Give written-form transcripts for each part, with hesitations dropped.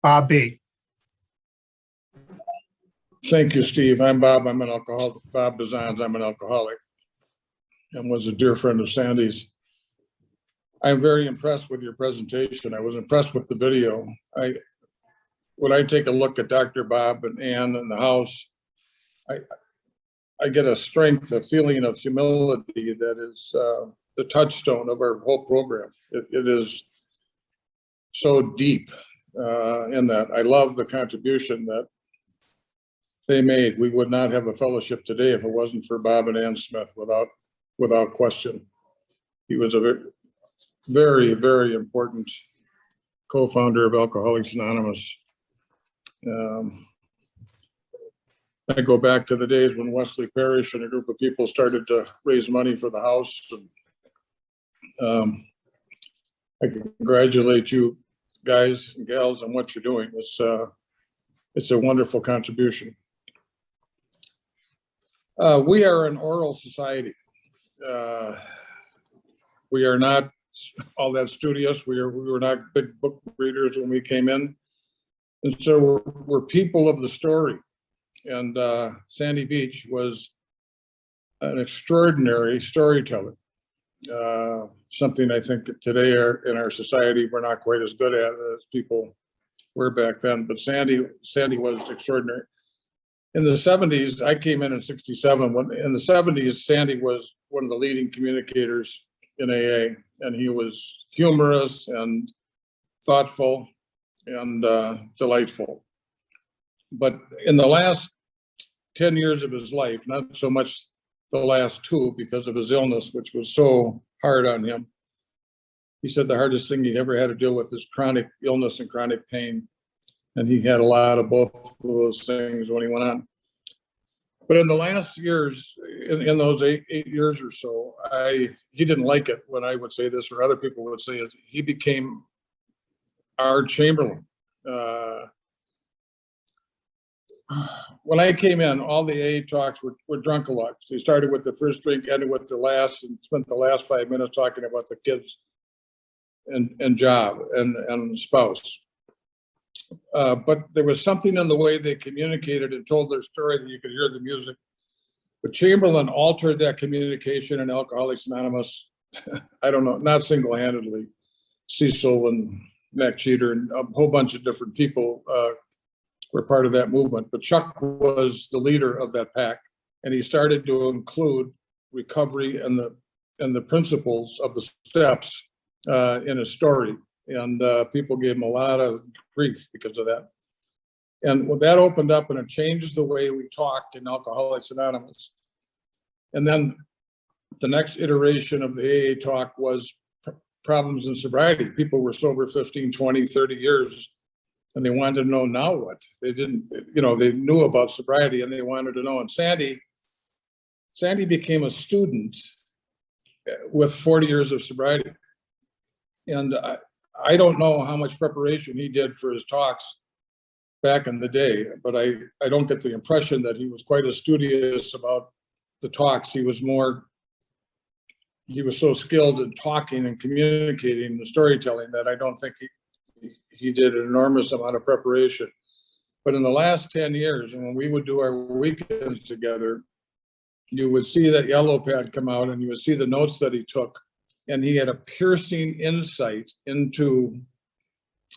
Bob B. Thank you, Steve. I'm Bob. I'm an alcoholic. Bob Designs. I'm an alcoholic and was a dear friend of Sandy's. I'm very impressed with your presentation. I was impressed with the video. When I take a look at Dr. Bob and Ann in the house, I get a strength, a feeling of humility that is the touchstone of our whole program. It is so deep in that. I love the contribution that they made. We would not have a fellowship today if it wasn't for Bob and Ann Smith, without question. He was a very, very important co-founder of Alcoholics Anonymous. I go back to the days when Wesley Parrish and a group of people started to raise money for the house. And, I congratulate you guys and gals on what you're doing. It's a wonderful contribution. We are an oral society. We are not all that studious. We were not big book readers when we came in. And so we're people of the story. And Sandy Beach was an extraordinary storyteller. Something I think today in our society, we're not quite as good at as people were back then, but Sandy was extraordinary. In the 70s, I came in 67. In the 70s, Sandy was one of the leading communicators in AA, and he was humorous and thoughtful and delightful. But in the last 10 years of his life, not so much the last 2 because of his illness, which was so hard on him. He said the hardest thing he ever had to deal with is chronic illness and chronic pain. And he had a lot of both of those things when he went on. But in the last years, in those eight years or so, he didn't like it when I would say this, or other people would say it. He became our Chamberlain. When I came in, all the AA talks were drunk-a-lot. They started with the first drink, ended with the last, and spent the last 5 minutes talking about the kids and job and spouse. But there was something in the way they communicated and told their story that you could hear the music. But Chamberlain altered that communication in Alcoholics Anonymous. I don't know, not single-handedly. Cecil and Mac Cheater and a whole bunch of different people were part of that movement. But Chuck was the leader of that pack, and he started to include recovery and the principles of the steps in his story. And people gave him a lot of grief because of that. And well, that opened up and it changed the way we talked in Alcoholics Anonymous. And then the next iteration of the AA talk was problems in sobriety. People were sober 15, 20, 30 years, and they wanted to know now what. They didn't, they knew about sobriety and they wanted to know. And Sandy became a student with 40 years of sobriety. And I don't know how much preparation he did for his talks back in the day, but I don't get the impression that he was quite as studious about the talks. He was so skilled in talking and communicating the storytelling that I don't think he did an enormous amount of preparation. But in the last 10 years, and when we would do our weekends together, you would see that yellow pad come out and you would see the notes that he took. And he had a piercing insight into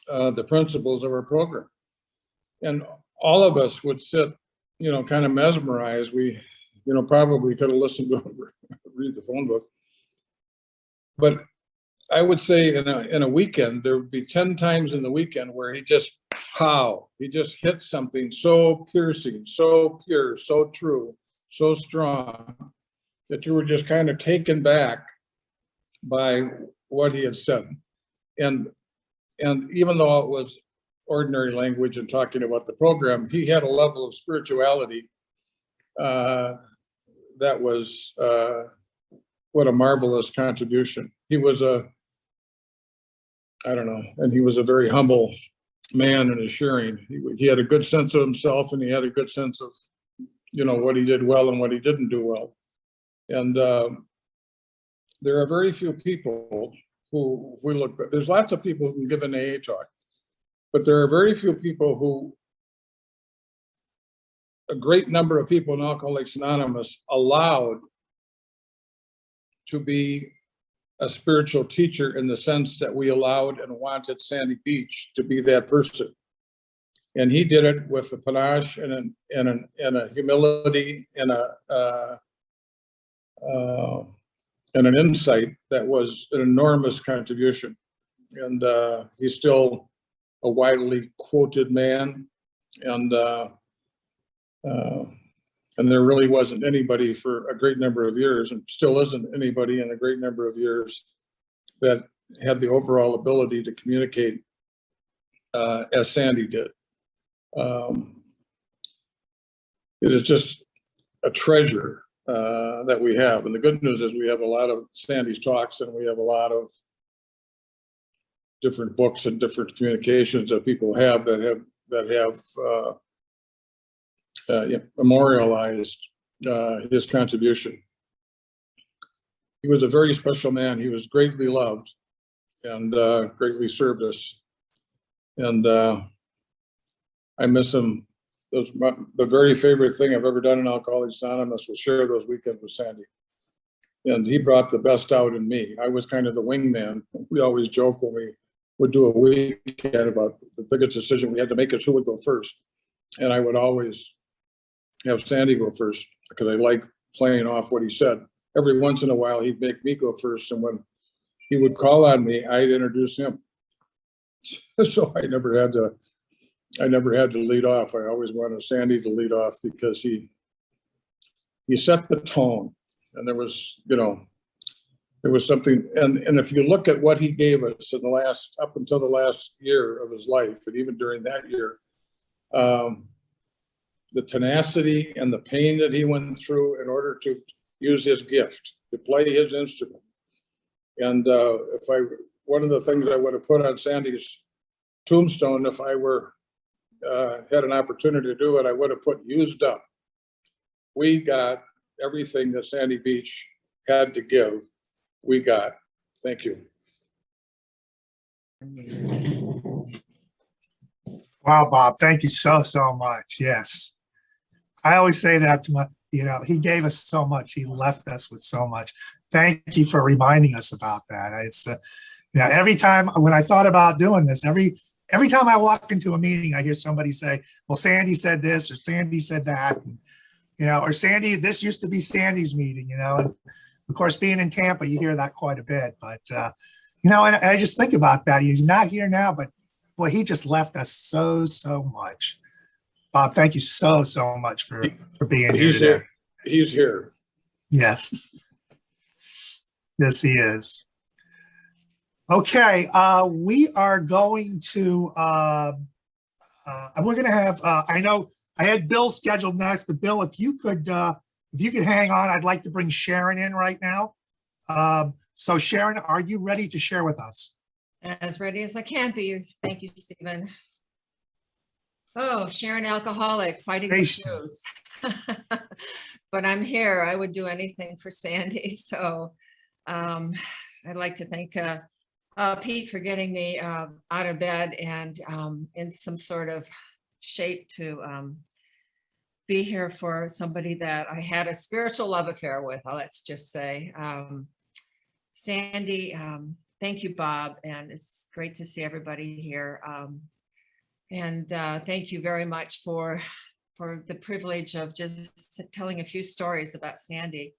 the principles of our program. And all of us would sit, kind of mesmerized. We, probably could have listened to him read the phone book. But I would say in a weekend, there would be 10 times in the weekend where he just hit something so piercing, so pure, so true, so strong that you were just kind of taken back by what he had said. And even though it was ordinary language and talking about the program, he had a level of spirituality that was what a marvelous contribution. He was and he was a very humble man in his sharing. He had a good sense of himself, and he had a good sense of, what he did well and what he didn't do well. And there are very few people who, if we look, there's lots of people who can give an AA talk, but there are very few people who, a great number of people in Alcoholics Anonymous allowed to be a spiritual teacher in the sense that we allowed and wanted Sandy Beach to be that person. And he did it with a panache and a humility and an insight that was an enormous contribution. And he's still a widely quoted man. And there really wasn't anybody for a great number of years, and still isn't anybody in a great number of years, that had the overall ability to communicate as Sandy did. It is just a treasure that we have. And the good news is we have a lot of Sandy's talks, and we have a lot of different books and different communications that people have that have memorialized his contribution. He was a very special man. He was greatly loved and greatly served us. And I miss him. The very favorite thing I've ever done in Alcoholics Anonymous was share those weekends with Sandy. And he brought the best out in me. I was kind of the wingman. We always joke when we would do a weekend about the biggest decision we had to make is who would go first. And I would always have Sandy go first because I like playing off what he said. Every once in a while, he'd make me go first. And when he would call on me, I'd introduce him. So I never had to lead off. I always wanted Sandy to lead off because he set the tone. And there was something, and if you look at what he gave us in up until the last year of his life, and even during that year, the tenacity and the pain that he went through in order to use his gift, to play his instrument. And one of the things I would have put on Sandy's tombstone, if I had an opportunity to do it, I would have put used up. We got everything that Sandy Beach had to give. We got. Thank you. Wow, Bob, thank you so much. Yes. I always say that to he gave us so much. He left us with so much. Thank you for reminding us about that. It's, every time when I thought about doing this, every time I walk into a meeting, I hear somebody say, well, Sandy said this, or Sandy said that, or Sandy, this used to be Sandy's meeting, and of course, being in Tampa, you hear that quite a bit, but, and I just think about that. He's not here now, but boy, he just left us so much. Bob, thank you so much for being here today. He's here. Yes. Yes, he is. Okay, we are going to, we're going to have, I know I had Bill scheduled next, but Bill, if you could hang on, I'd like to bring Sharon in right now. So Sharon, are you ready to share with us? As ready as I can be. Thank you, Stephen. Oh, Sharon, alcoholic, fighting the blues. But I'm here. I would do anything for Sandy. So I'd like to thank Pete for getting me out of bed and in some sort of shape to be here for somebody that I had a spiritual love affair with, let's just say. Sandy, thank you, Bob, and it's great to see everybody here. And thank you very much for the privilege of just telling a few stories about Sandy.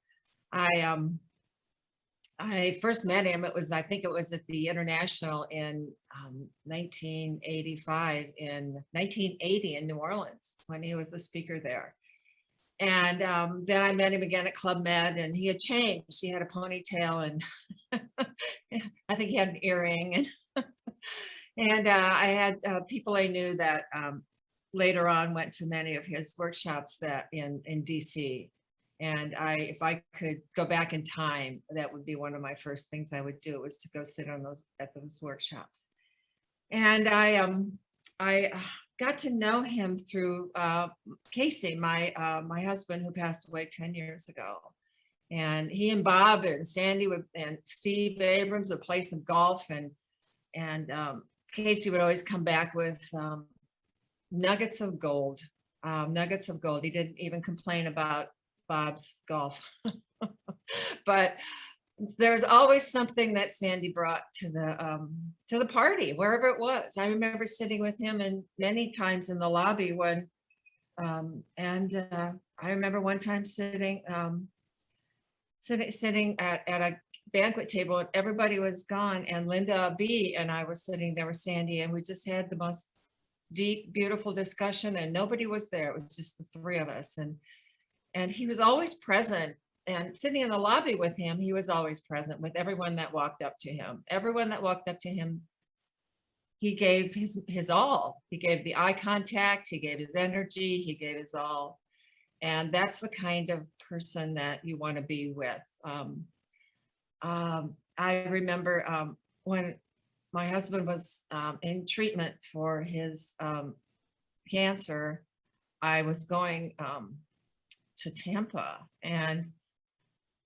I first met him, I think it was at the International in 1980 in New Orleans when he was the speaker there. And then I met him again at Club Med, and he had changed. He had a ponytail, and I think he had an earring. And I had people I knew that later on went to many of his workshops in DC. And if I could go back in time, that would be one of my first things I would do, was to go sit at those workshops. And I got to know him through Casey, my husband, who passed away 10 years ago. And he and Bob and Sandy and Steve Abrams would play some golf, and Casey would always come back with nuggets of gold. Nuggets of gold. He didn't even complain about Bob's golf. But there's always something that Sandy brought to the party, wherever it was. I remember sitting with him and many times in the lobby when, I remember one time sitting at a banquet table and everybody was gone, and Linda B and I were sitting there with Sandy, and we just had the most deep, beautiful discussion, and nobody was there. It was just the three of us, and he was always present. And sitting in the lobby with him, he was always present with everyone that walked up to him. Everyone that walked up to him, he gave his all. He gave the eye contact, he gave his energy, he gave his all. And that's the kind of person that you want to be with. I remember when my husband was in treatment for his cancer, I was going to Tampa, and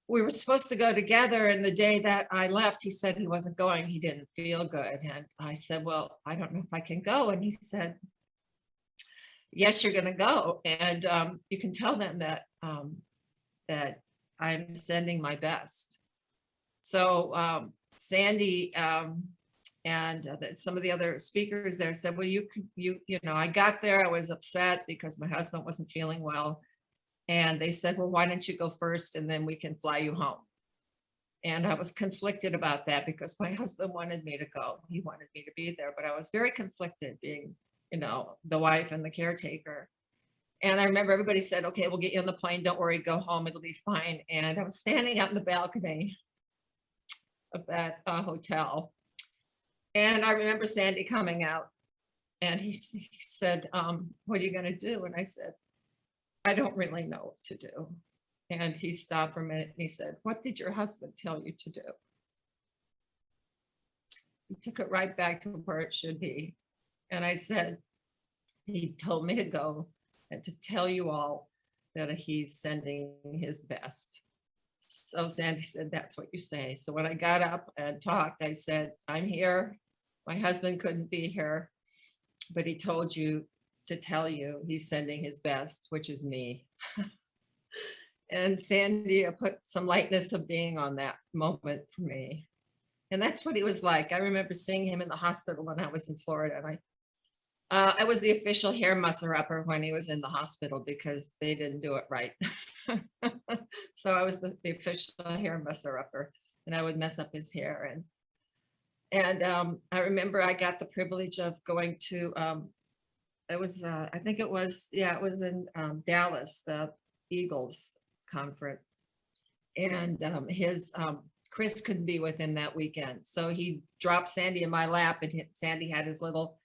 we were supposed to go together. And the day that I left, he said he wasn't going. He didn't feel good. And I said, well, I don't know if I can go. And he said, yes, you're going to go. And you can tell them that that I'm sending my best. So Sandy and some of the other speakers there said, well, you know, I got there, I was upset because my husband wasn't feeling well. And they said, well, why don't you go first and then we can fly you home? And I was conflicted about that because my husband wanted me to go. He wanted me to be there, but I was very conflicted being, you know, the wife and the caretaker. And I remember everybody said, okay, we'll get you on the plane. Don't worry, go home. It'll be fine. And I was standing out in the balcony of that hotel. And I remember Sandy coming out, and he said, what are you going to do? And I said, I don't really know what to do. And he stopped for a minute and he said, what did your husband tell you to do? He took it right back to where it should be. And I said, he told me to go and to tell you all that he's sending his best. So Sandy said, that's what you say. So when I got up and talked, I said, I'm here. My husband couldn't be here, but he told you to tell you he's sending his best, which is me. And Sandy put some lightness of being on that moment for me. And that's what he was like. I remember seeing him in the hospital when I was in Florida. And I was the official hair musser-upper when he was in the hospital because they didn't do it right. So I was the official hair musser-upper, and I would mess up his hair. And I remember I got the privilege of going to, it was, I think it was, yeah, it was in Dallas, the Eagles conference. And Chris couldn't be with him that weekend. So he dropped Sandy in my lap, and Sandy had his little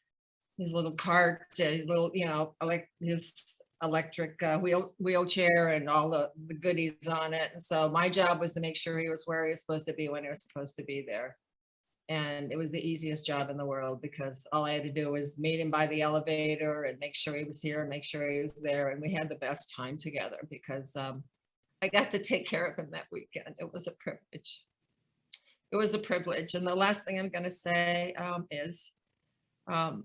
cart, his little, you know, his electric wheelchair and all the goodies on it. And so my job was to make sure he was where he was supposed to be when he was supposed to be there. And it was the easiest job in the world because all I had to do was meet him by the elevator and make sure he was here and make sure he was there. And we had the best time together because I got to take care of him that weekend. It was a privilege. It was a privilege. And the last thing I'm going to say is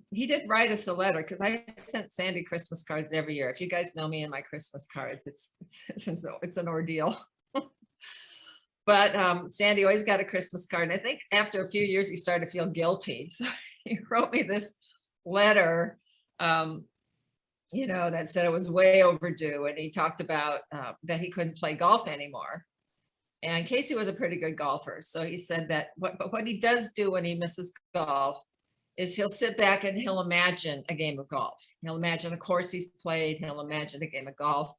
he did write us a letter because I sent Sandy Christmas cards every year. If you guys know me and my Christmas cards, it's an ordeal. But Sandy always got a Christmas card. And I think after a few years, he started to feel guilty. So he wrote me this letter, you know, that said it was way overdue. And he talked about that he couldn't play golf anymore. And Casey was a pretty good golfer. So he said that what he does do when he misses golf is he'll sit back and he'll imagine a game of golf. He'll imagine a course he's played. He'll imagine a game of golf.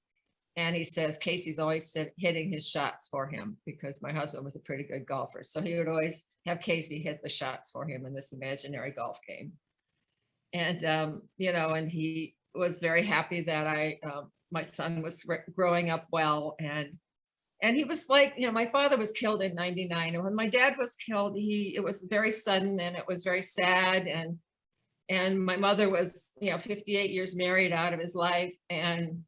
And he says Casey's always hitting his shots for him because my husband was a pretty good golfer. So he would always have Casey hit the shots for him in this imaginary golf game. And, you know, and he was very happy that my son was growing up well. And he was like, you know, my father was killed in '99. And when my dad was killed, it was very sudden and it was very sad. And my mother was, you know, 58 years married out of his life. And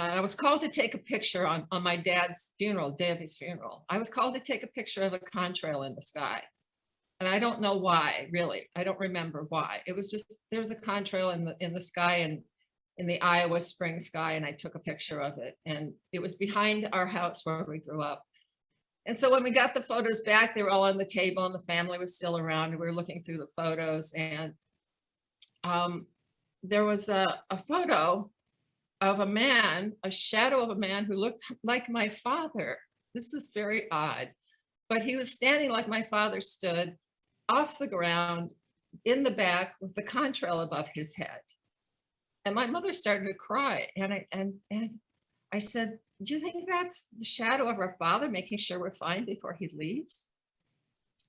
I was called to take a picture on my dad's funeral, day of his funeral. I was called to take a picture of a contrail in the sky. And I don't know why, really. I don't remember why. It was just, there was a contrail in the sky and in the Iowa spring sky, and I took a picture of it. And it was behind our house where we grew up. And so when we got the photos back, they were all on the table and the family was still around. And we were looking through the photos, and there was a photo of a man, a shadow of a man who looked like my father. This is very odd, but he was standing like my father stood, off the ground in the back with the contrail above his head. And my mother started to cry. And I said, do you think that's the shadow of our father making sure we're fine before he leaves?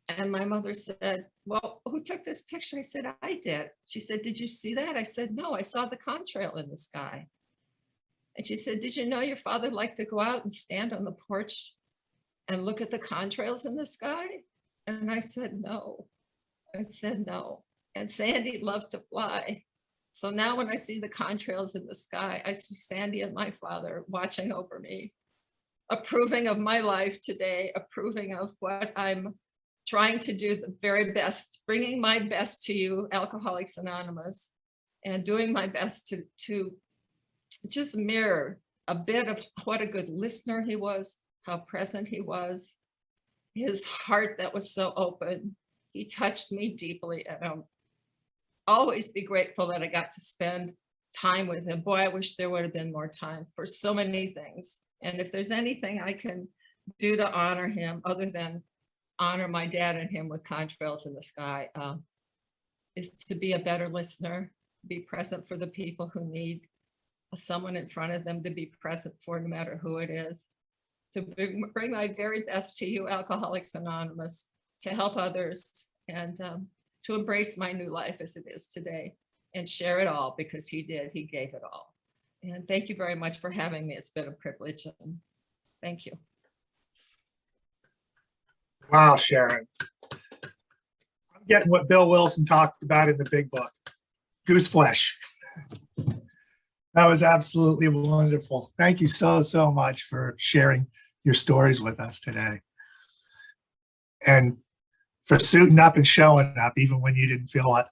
And my mother said, well, who took this picture? I said, I did. She said, did you see that? I said, no, I saw the contrail in the sky. And she said, did you know your father liked to go out and stand on the porch and look at the contrails in the sky? And I said, no. I said, no. And Sandy loved to fly. So now when I see the contrails in the sky, I see Sandy and my father watching over me, approving of my life today, approving of what I'm trying to do the very best, bringing my best to you, Alcoholics Anonymous, and doing my best to just mirror a bit of what a good listener he was, how present he was, his heart that was so open. He touched me deeply, and I'll always be grateful that I got to spend time with him. Boy, I wish there would have been more time for so many things. And if there's anything I can do to honor him other than honor my dad and him with contrails in the sky, is to be a better listener, be present for the people who need someone in front of them to be present for, no matter who it is, to bring my very best to you, Alcoholics Anonymous, to help others, and to embrace my new life as it is today and share it all, because he did, he gave it all. And thank you very much for having me. It's been a privilege, and thank you. Wow, Sharon. I'm getting what Bill Wilson talked about in the big book, goose flesh. That was absolutely wonderful. Thank you so, so much for sharing your stories with us today. And for suiting up and showing up, even when you didn't feel up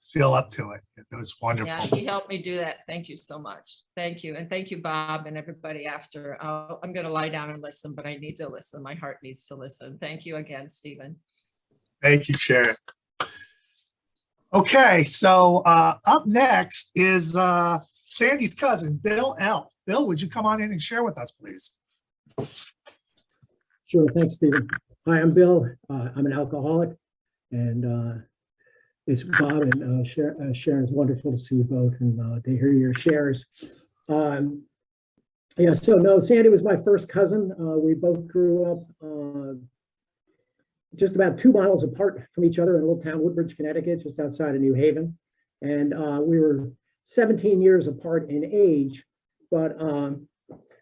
to it. It was wonderful. Yeah, he helped me do that. Thank you so much. Thank you. And thank you, Bob, and everybody after. I'm going to lie down and listen, but I need to listen. My heart needs to listen. Thank you again, Stephen. Thank you, Sharon. Okay, so up next is Sandy's cousin, Bill L. Bill, would you come on in and share with us, please? Sure, thanks, Stephen. Hi, I'm Bill. I'm an alcoholic, and it's Bob and Sharon. It's wonderful to see you both and to hear your shares. Yeah, so no, Sandy was my first cousin. We both grew up just about 2 miles apart from each other in a little town, Woodbridge, Connecticut, just outside of New Haven. And we were 17 years apart in age, but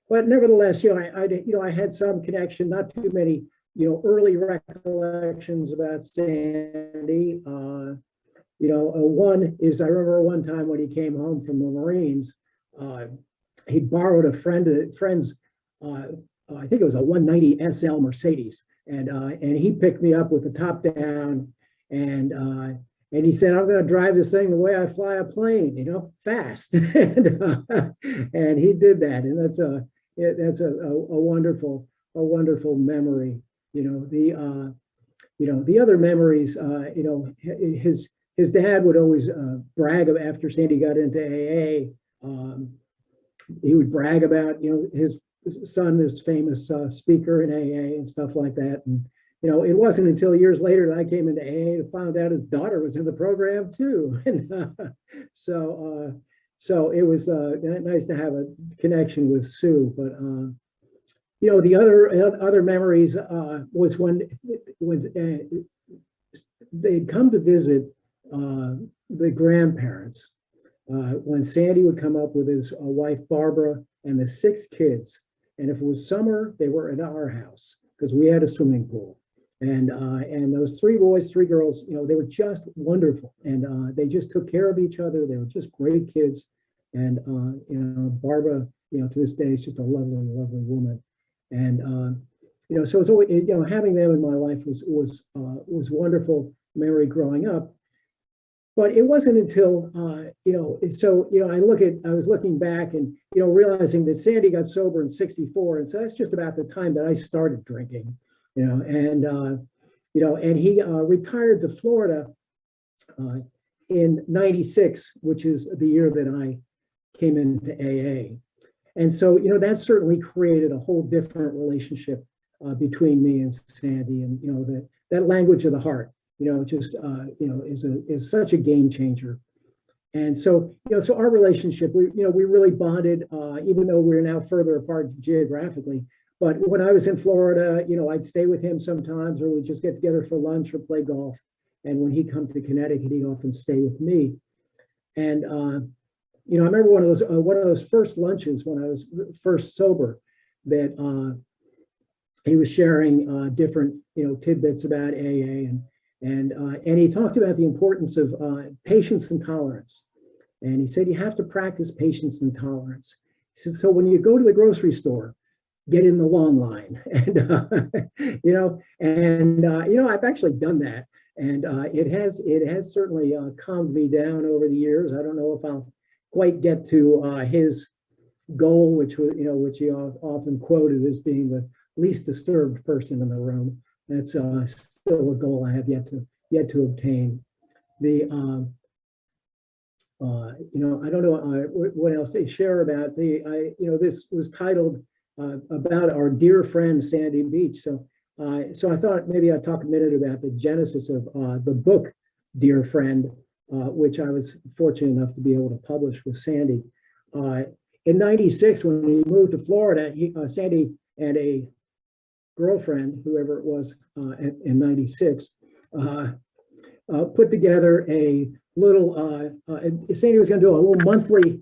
nevertheless, I had some connection, not too many, early recollections about Sandy. One is, I remember one time when he came home from the Marines, he borrowed a friend's, I think it was a 190 SL Mercedes, and he picked me up with the top down, and he said, I'm going to drive this thing the way I fly a plane, fast. And he did that. And that's a wonderful memory. The other memories, his dad would always brag about, after Sandy got into AA, he would brag about, his son, this famous speaker in AA and stuff like that. And it wasn't until years later that I came into AA to find out his daughter was in the program too. And so it was nice to have a connection with Sue. But the other memories was when they'd come to visit the grandparents. When Sandy would come up with his wife Barbara and the 6 kids, and if it was summer, they were at our house because we had a swimming pool. And those 3 boys, 3 girls, they were just wonderful, and they just took care of each other. They were just great kids. And Barbara to this day, is just a lovely, lovely woman. And, so it's always, having them in my life was wonderful memory growing up. But it wasn't until, I was looking back and, realizing that Sandy got sober in '64. And so that's just about the time that I started drinking, and he retired to Florida in '96, which is the year that I came into AA. And so, that certainly created a whole different relationship between me and Sandy, and, that language of the heart. Is such a game changer. And so, so our relationship, we really bonded, even though we're now further apart geographically. But when I was in Florida, I'd stay with him sometimes, or we'd just get together for lunch or play golf. And when he'd come to Connecticut, he'd often stay with me. And, I remember one of those first lunches when I was first sober, that he was sharing different, tidbits about AA, and he talked about the importance of patience and tolerance. And he said, you have to practice patience and tolerance. He said, so when you go to the grocery store, get in the long line. And, I've actually done that. And it has certainly calmed me down over the years. I don't know if I'll quite get to his goal, which he often quoted as being the least disturbed person in the room. That's still a goal I have yet to obtain. I don't know what else they share about this was titled about our dear friend Sandy Beach. So I thought maybe I'd talk a minute about the genesis of the book Dear Friend, which I was fortunate enough to be able to publish with Sandy. In '96, when he moved to Florida, Sandy and a girlfriend, whoever it was, in '96, put together a little, Sandy was going to do a little monthly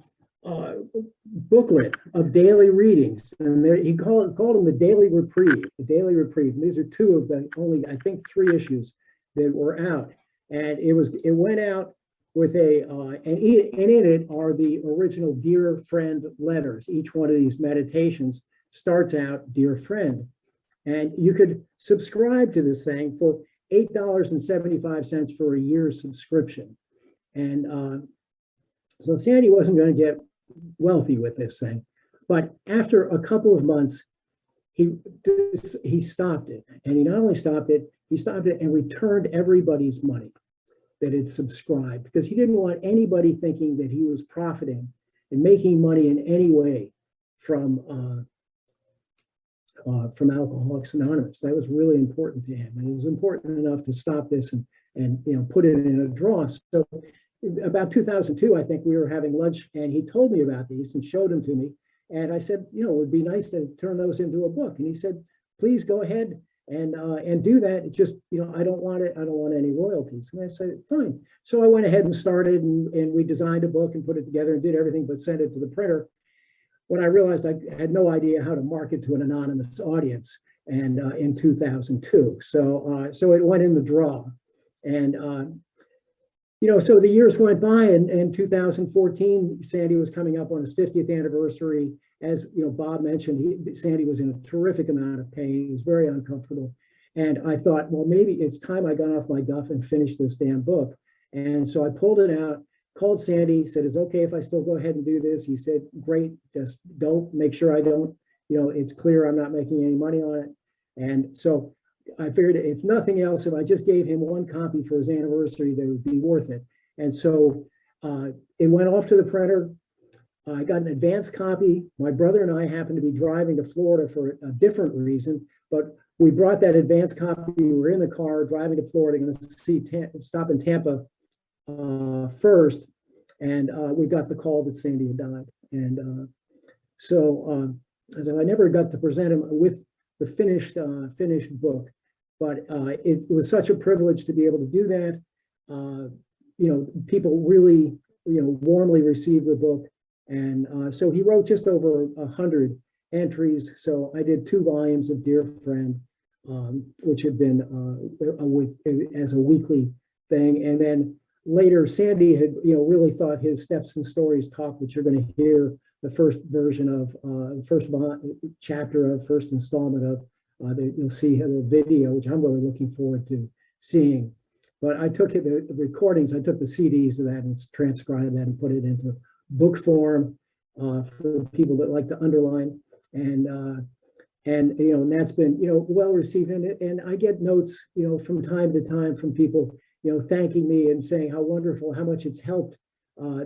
booklet of daily readings. And he called them the Daily Reprieve, And these are two of the only, I think, 3 issues that were out. And it went out with and in it are the original Dear Friend letters. Each one of these meditations starts out, Dear Friend. And you could subscribe to this thing for $8.75 for a year's subscription. And so Sandy wasn't going to get wealthy with this thing. But after a couple of months, he stopped it. And he not only stopped it, he stopped it and returned everybody's money that had subscribed, because he didn't want anybody thinking that he was profiting and making money in any way from Alcoholics Anonymous. That was really important to him, and it was important enough to stop this and put it in a draw. So about 2002, I think we were having lunch, and he told me about these and showed them to me. And I said, it would be nice to turn those into a book. And he said, please go ahead and do that. It just, I don't want it. I don't want any royalties. And I said, fine. So I went ahead and started, and we designed a book and put it together and did everything but send it to the printer, when I realized I had no idea how to market to an anonymous audience, and in 2002. So it went in the draw. And, so the years went by, and in 2014, Sandy was coming up on his 50th anniversary. As Bob mentioned, Sandy was in a terrific amount of pain. He was very uncomfortable. And I thought, well, maybe it's time I got off my duff and finished this damn book. And so I pulled it out, called Sandy, said, is it okay if I still go ahead and do this? He said, great, just don't, make sure I don't, it's clear I'm not making any money on it. And so I figured, if nothing else, if I just gave him one copy for his anniversary, that would be worth it. And so it went off to the printer. I got an advance copy. My brother and I happened to be driving to Florida for a different reason, but we brought that advance copy. We were in the car driving to Florida, going to stop in Tampa first, and we got the call that Sandy had died. And so as I never got to present him with the finished book, but it was such a privilege to be able to do that. People really, warmly received the book. And so he wrote just over 100 entries. So I did 2 volumes of Dear Friend, which had been as a weekly thing. And then later, Sandy had, really thought his Steps and Stories talk, which you're going to hear the first version of chapter of first installment of you'll see the video, which I'm really looking forward to seeing. But I took the recordings, I took the CDs of that and transcribed that and put it into book form for people that like to underline. And that's been, well received. And I get notes, from time to time from people, thanking me and saying how wonderful, how much it's helped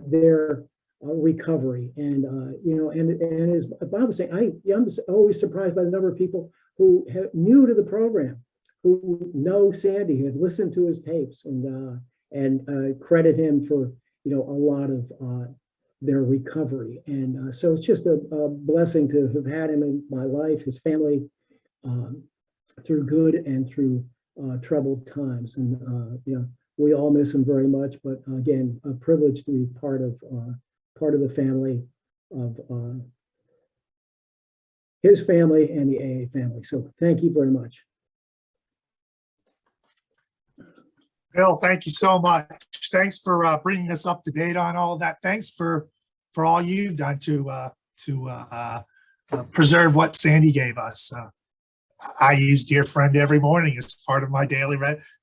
their recovery. And, and as Bob was saying, I'm just always surprised by the number of people who are new to the program, who know Sandy, who had listened to his tapes and credit him for, a lot of their recovery. And so it's just a blessing to have had him in my life, his family, through good and through troubled times. And, we all miss him very much, but again, a privilege to be part of the family of his family and the AA family. So thank you very much. Bill, thank you so much. Thanks for bringing us up to date on all of that. Thanks for all you've done to preserve what Sandy gave us. I use Dear Friend every morning as part of my daily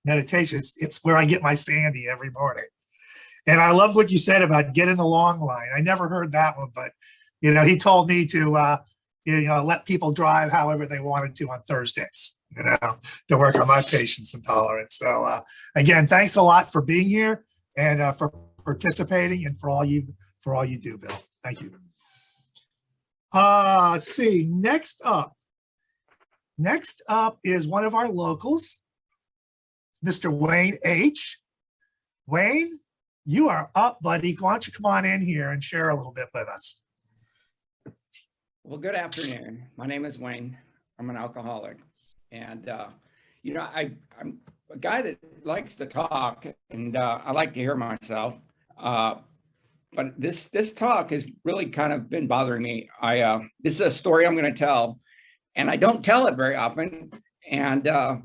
meditation. It's where I get my Sandy every morning. And I love what you said about get in the long line. I never heard that one, but he told me to let people drive however they wanted to on Thursdays, to work on my patience and tolerance. So again, thanks a lot for being here and for participating and for all you do, Bill. Thank you. Let's see. Next up is one of our locals, Mr. Wayne H. Wayne, you are up, buddy. Why don't you come on in here and share a little bit with us? Well, good afternoon. My name is Wayne. I'm an alcoholic. And, I'm a guy that likes to talk, and I like to hear myself. But this talk has really kind of been bothering me. This is a story I'm going to tell, and I don't tell it very often. And I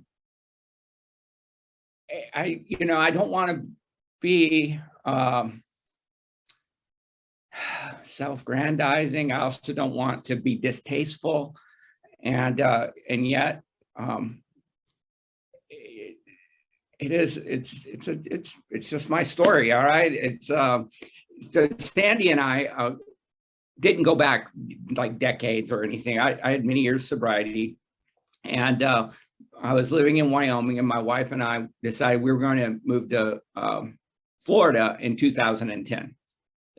don't want to be self-grandizing. I also don't want to be distasteful, and yet it's just my story. All right, so Sandy and I didn't go back like decades or anything. I had many years sobriety, and I was living in Wyoming, and my wife and I decided we were going to move to Florida in 2010.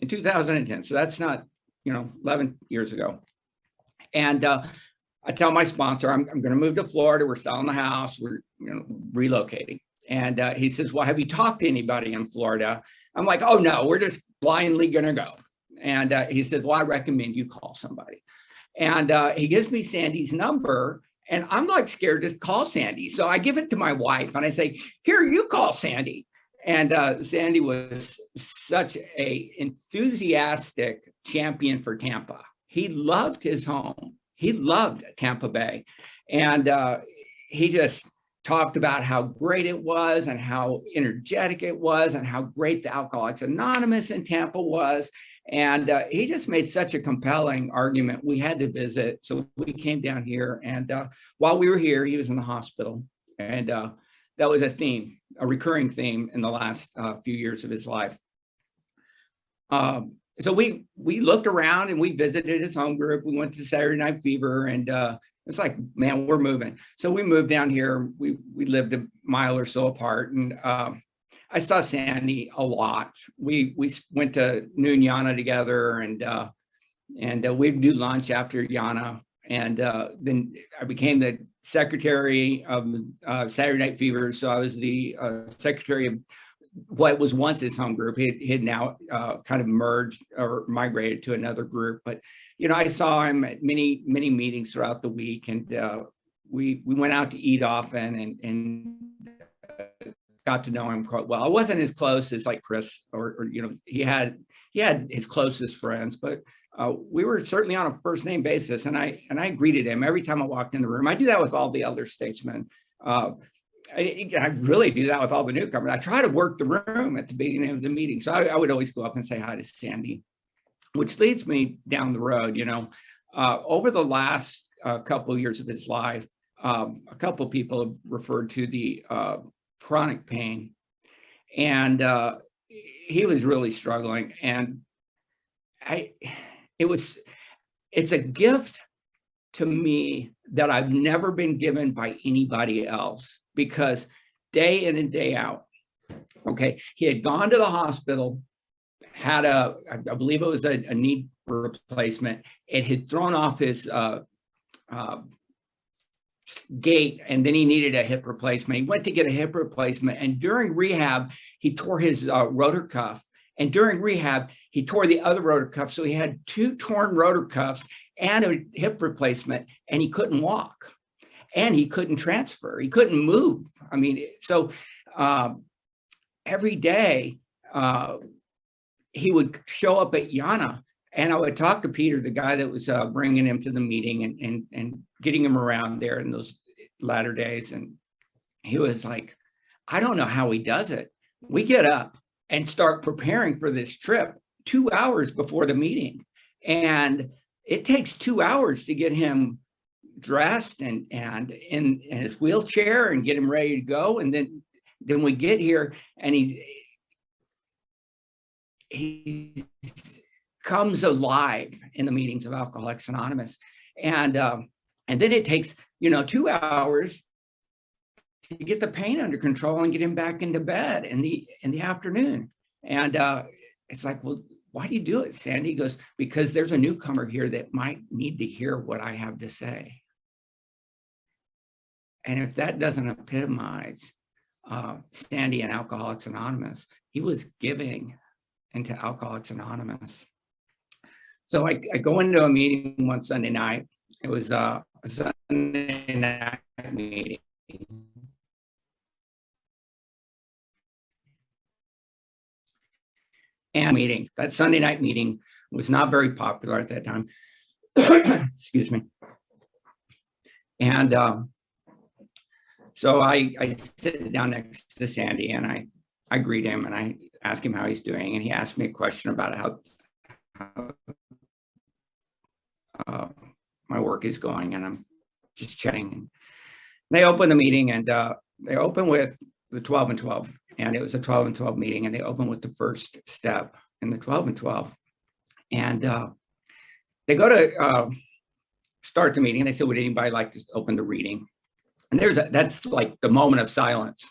In 2010, so that's not 11 years ago. And I tell my sponsor, I'm going to move to Florida. We're selling the house. We're relocating. And he says, well, have you talked to anybody in Florida? I'm like, oh no, we're just blindly going to go. And he said, well, I recommend you call somebody. And he gives me Sandy's number, and I'm like scared to call Sandy. So I give it to my wife and I say, here, you call Sandy. And Sandy was such a enthusiastic champion for Tampa. He loved his home. He loved Tampa Bay. And he just talked about how great it was and how energetic it was and how great the Alcoholics Anonymous in Tampa was. And he just made such a compelling argument. We had to visit. So we came down here. And while we were here, he was in the hospital. And that was a theme, a recurring theme in the last few years of his life. So we looked around and we visited his home group. We went to Saturday Night Fever, and it's like, man, we're moving. So we moved down here. We lived a mile or so apart, and I saw Sandy a lot. We went to noon Yana together, and we'd do lunch after Yana. And then I became the secretary of Saturday Night Fever. So I was the secretary of what was once his home group. He had now kind of merged or migrated to another group. But, I saw him at many, many meetings throughout the week. And we went out to eat often and got to know him quite well. I wasn't as close as like Chris or he had his closest friends, but we were certainly on a first name basis, and I greeted him every time I walked in the room. I do that with all the elder statesmen. I really do that with all the newcomers. I try to work the room at the beginning of the meeting. So I would always go up and say hi to Sandy. which leads me down the road. Over the last couple of years of his life, a couple of people have referred to the chronic pain, and he was really struggling. And it's a gift to me that I've never been given by anybody else, because day in and day out, okay, he had gone to the hospital, had I believe it was a knee replacement. It had thrown off his gait, and then he needed a hip replacement. He went to get a hip replacement, and during rehab, he tore his rotor cuff. And during rehab, he tore the other rotor cuff. So he had 2 torn rotor cuffs and a hip replacement, and he couldn't walk, and he couldn't transfer. He couldn't move. I mean, so every day he would show up at Yana, and I would talk to Peter, the guy that was bringing him to the meeting and getting him around there in those latter days. And he was like, I don't know how he does it. We get up and start preparing for this trip 2 hours before the meeting. And it takes 2 hours to get him dressed and in his wheelchair and get him ready to go. And then we get here, and he comes alive in the meetings of Alcoholics Anonymous. And then it takes, 2 hours to get the pain under control and get him back into bed in the afternoon. And it's like, well, why do you do it, Sandy? He goes, because there's a newcomer here that might need to hear what I have to say. And if that doesn't epitomize Sandy and Alcoholics Anonymous, he was giving into Alcoholics Anonymous. So I go into a meeting one Sunday night. It was a Sunday night meeting. And that Sunday night meeting was not very popular at that time. Excuse me. And so I sit down next to Sandy, and I greet him, and I ask him how he's doing. And he asked me a question about how my work is going, and I'm just chatting. And they open the meeting, and they open with the 12 and 12. And it was a 12 and 12 meeting, and they open with the first step in the 12 and 12. And they go to start the meeting. They said, would anybody like to open the reading? And that's like the moment of silence.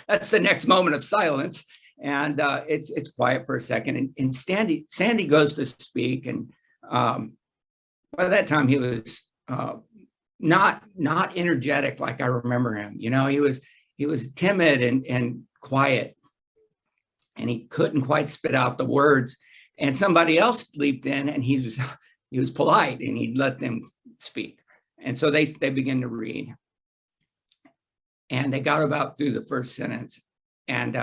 That's the next moment of silence. And it's quiet for a second. And Sandy goes to speak. And by that time, he was not energetic like I remember him. He was timid and quiet, and he couldn't quite spit out the words. And somebody else leaped in, and he was polite, and he'd let them speak. And so they began to read, and they got about through the first sentence, and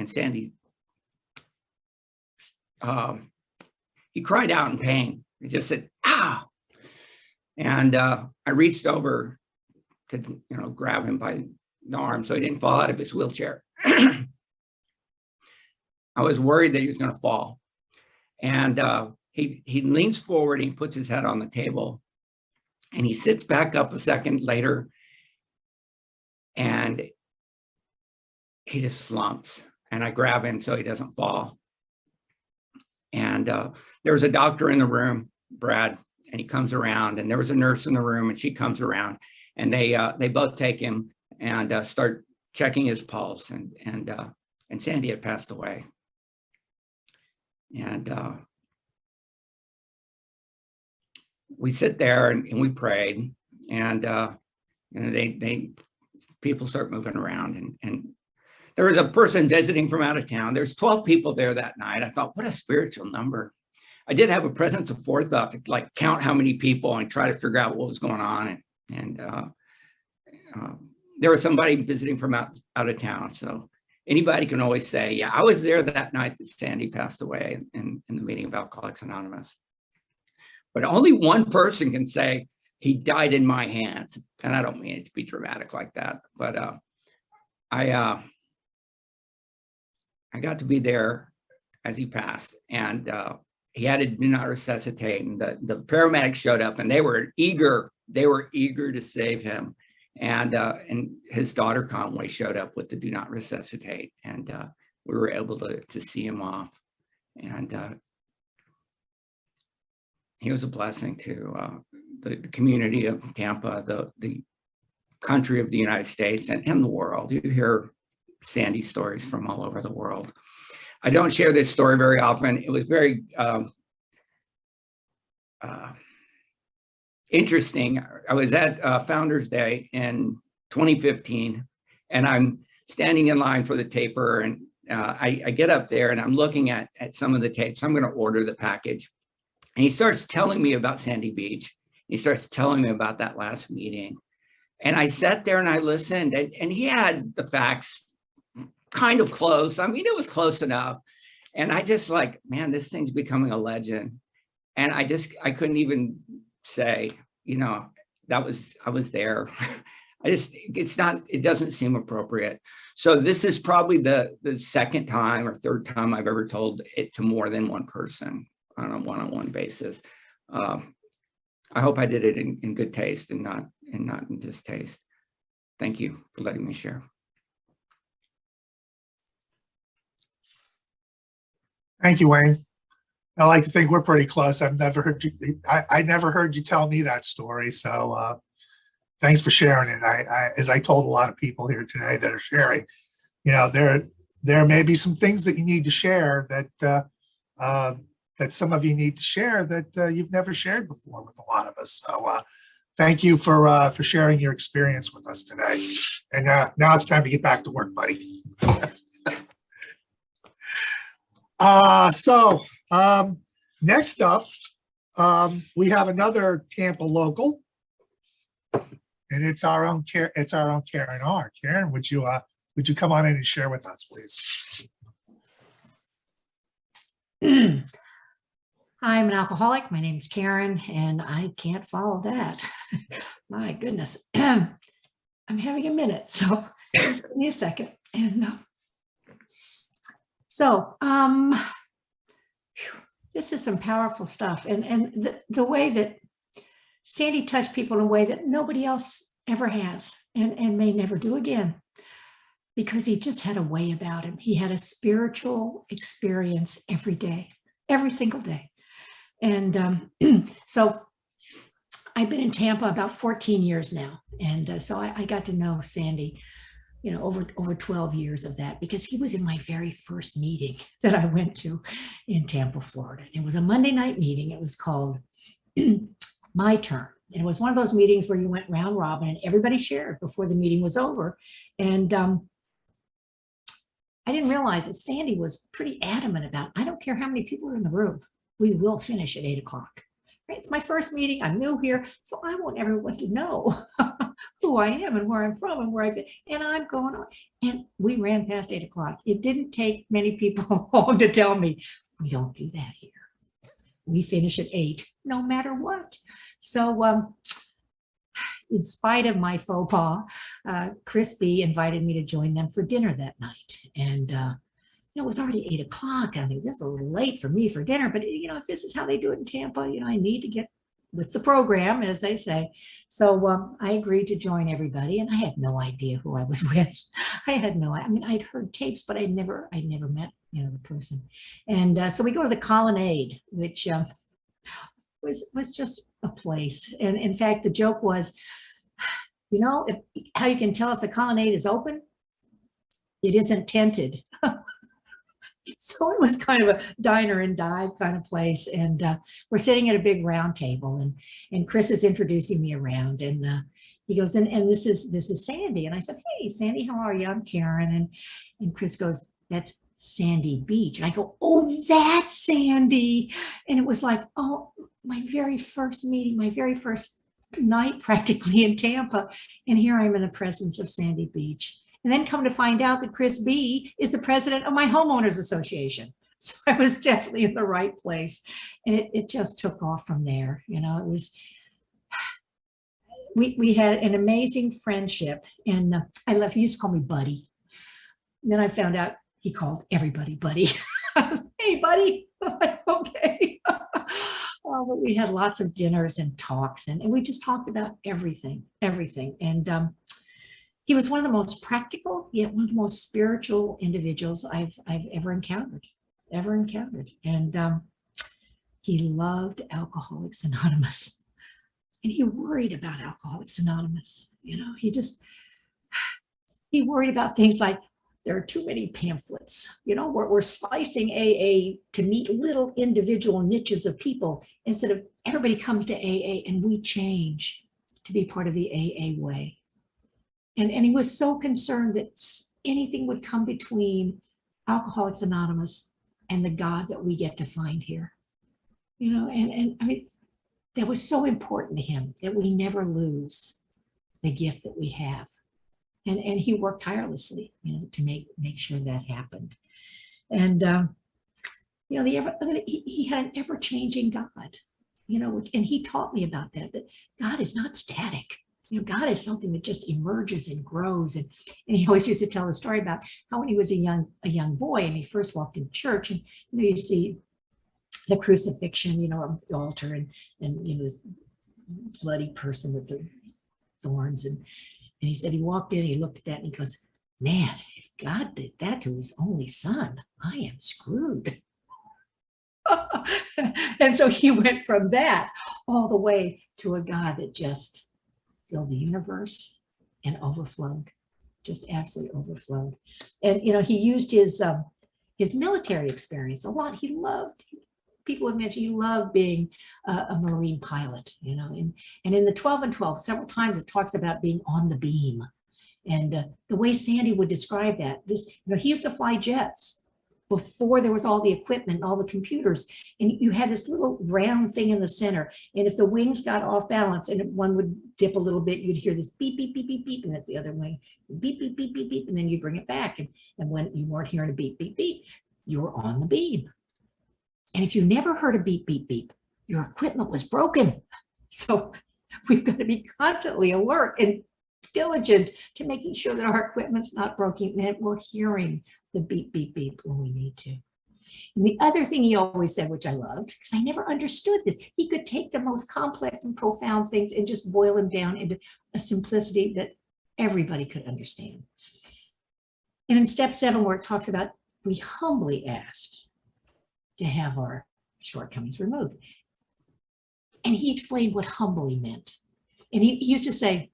Sandy, he cried out in pain. He just said, "Ow!" And I reached over to grab him by the arm so he didn't fall out of his wheelchair. I was worried that he was going to fall. And he leans forward, and he puts his head on the table, and he sits back up a second later, and he just slumps, and I grab him so he doesn't fall. And there was a doctor in the room, Brad, and he comes around, and there was a nurse in the room, and she comes around, and they both take him and start checking his pulse, and Sandy had passed away. And we sit there and we prayed, and people start moving around, and there was a person visiting from out of town. There's 12 people there that night. I thought, what a spiritual number. I did have a presence of forethought to like count how many people and try to figure out what was going on, and there was somebody visiting from out of town. So anybody can always say, yeah, I was there that night that Sandy passed away in the meeting of Alcoholics Anonymous. But only one person can say he died in my hands. And I don't mean it to be dramatic like that, but I got to be there as he passed. And he had to do not resuscitate, and the paramedics showed up, and they were eager to save him. And his daughter Conway showed up with the do not resuscitate, and we were able to see him off. And he was a blessing to the community of Tampa, the country of the United States, and the world. You hear Sandy stories from all over the world. I don't share this story very often. It was very interesting. I was at Founders Day in 2015, and I'm standing in line for the taper, and I get up there and I'm looking at some of the tapes. I'm going to order the package. And he starts telling me about Sandy Beach. He starts telling me about that last meeting. And I sat there and I listened, and he had the facts kind of close. I mean, it was close enough. And I just like, man, this thing's becoming a legend. And I couldn't even say, you know, I was there. It doesn't seem appropriate. So this is probably the second time or third time I've ever told it to more than one person on a one-on-one basis. I hope I did it in good taste and not in distaste. Thank you for letting me share. Thank you, Wayne. I like to think we're pretty close. I've never heard you. I never heard you tell me that story. So thanks for sharing it. As I told a lot of people here today that are sharing, you know, there may be some things that you need to share that some of you need to share that you've never shared before with a lot of us. So thank you for sharing your experience with us today. And now it's time to get back to work, buddy. Next up, we have another Tampa local, and it's our own Karen R. Karen, would you come on in and share with us, please? I'm an alcoholic. My name is Karen, and I can't follow that. My goodness. I'm having a minute, so just give me a second. And this is some powerful stuff. And the way that Sandy touched people in a way that nobody else ever has and may never do again, because he just had a way about him. He had a spiritual experience every day, every single day. And so I've been in Tampa about 14 years now. And so I got to know Sandy, you know, over 12 years of that, because he was in my very first meeting that I went to in Tampa, Florida. It was a Monday night meeting. It was called My Turn. And it was one of those meetings where you went round robin and everybody shared before the meeting was over. And I didn't realize that Sandy was pretty adamant about, I don't care how many people are in the room, we will finish at 8 o'clock. Right? It's my first meeting. I'm new here, so I want everyone to know who I am and where I'm from and where I've been. And I'm going on. And we ran past 8 o'clock. It didn't take many people long to tell me, we don't do that here. We finish at 8, no matter what. So in spite of my faux pas, Chris B invited me to join them for dinner that night. And it was already 8 o'clock. I mean, this is a little late for me for dinner, but you know, if this is how they do it in Tampa, you know, I need to get with the program, as they say. So I agreed to join everybody, and I had no idea who I was with. I had no, I mean, I'd heard tapes, but I'd never met, you know, the person. And so we go to the Colonnade, which was just a place. And in fact, the joke was, you know, how you can tell if the Colonnade is open? It isn't tented. So it was kind of a diner and dive kind of place. And we're sitting at a big round table, and Chris is introducing me around, and he goes, and this is Sandy. And I said, hey, Sandy, how are you? I'm Karen. And Chris goes, that's Sandy Beach. And I go, oh, that's Sandy. And it was like, oh, my very first meeting, my very first night practically in Tampa. And here I am in the presence of Sandy Beach. And then come to find out that Chris B is the president of my homeowners association. So I was definitely in the right place. And it just took off from there. You know, it was, we had an amazing friendship. And I love, he used to call me Buddy. And then I found out he called everybody Buddy. Hey, Buddy. Okay. Oh, but we had lots of dinners and talks, and we just talked about everything. And he was one of the most practical, yet one of the most spiritual individuals I've ever encountered. And he loved Alcoholics Anonymous, and he worried about Alcoholics Anonymous. You know, he worried about things like there are too many pamphlets. You know, we're slicing AA to meet little individual niches of people instead of everybody comes to AA and we change to be part of the AA way. And he was so concerned that anything would come between Alcoholics Anonymous and the God that we get to find here. You know, and I mean, that was so important to him that we never lose the gift that we have. And he worked tirelessly, you know, to make sure that happened. And, you know, he had an ever-changing God, you know, and he taught me about that God is not static. You know, God is something that just emerges and grows. And he always used to tell the story about how when he was a young boy and he first walked in church, and, you know, you see the crucifixion, you know, on the altar, and you know, this bloody person with the thorns. And he said he walked in, he looked at that and he goes, man, if God did that to his only son, I am screwed. And so he went from that all the way to a God that just filled the universe and overflowed, just absolutely overflowed. And, you know, he used his military experience a lot. He loved, people have mentioned, he loved being a Marine pilot, you know, and in the 12 and 12, several times it talks about being on the beam. And the way Sandy would describe that, you know, he used to fly jets before there was all the equipment, all the computers, and you had this little round thing in the center. And if the wings got off balance and one would dip a little bit, you'd hear this beep, beep, beep, beep, beep, and that's the other wing, beep, beep, beep, beep, beep, and then you bring it back. And when you weren't hearing a beep, beep, beep, you were on the beam. And if you never heard a beep, beep, beep, your equipment was broken. So we've got to be constantly alert and diligent to making sure that our equipment's not broken and we're hearing the beep, beep, beep when we need to. And the other thing he always said, which I loved, because I never understood this, he could take the most complex and profound things and just boil them down into a simplicity that everybody could understand. And in step 7, where it talks about we humbly asked to have our shortcomings removed. And he explained what humbly meant. And he used to say,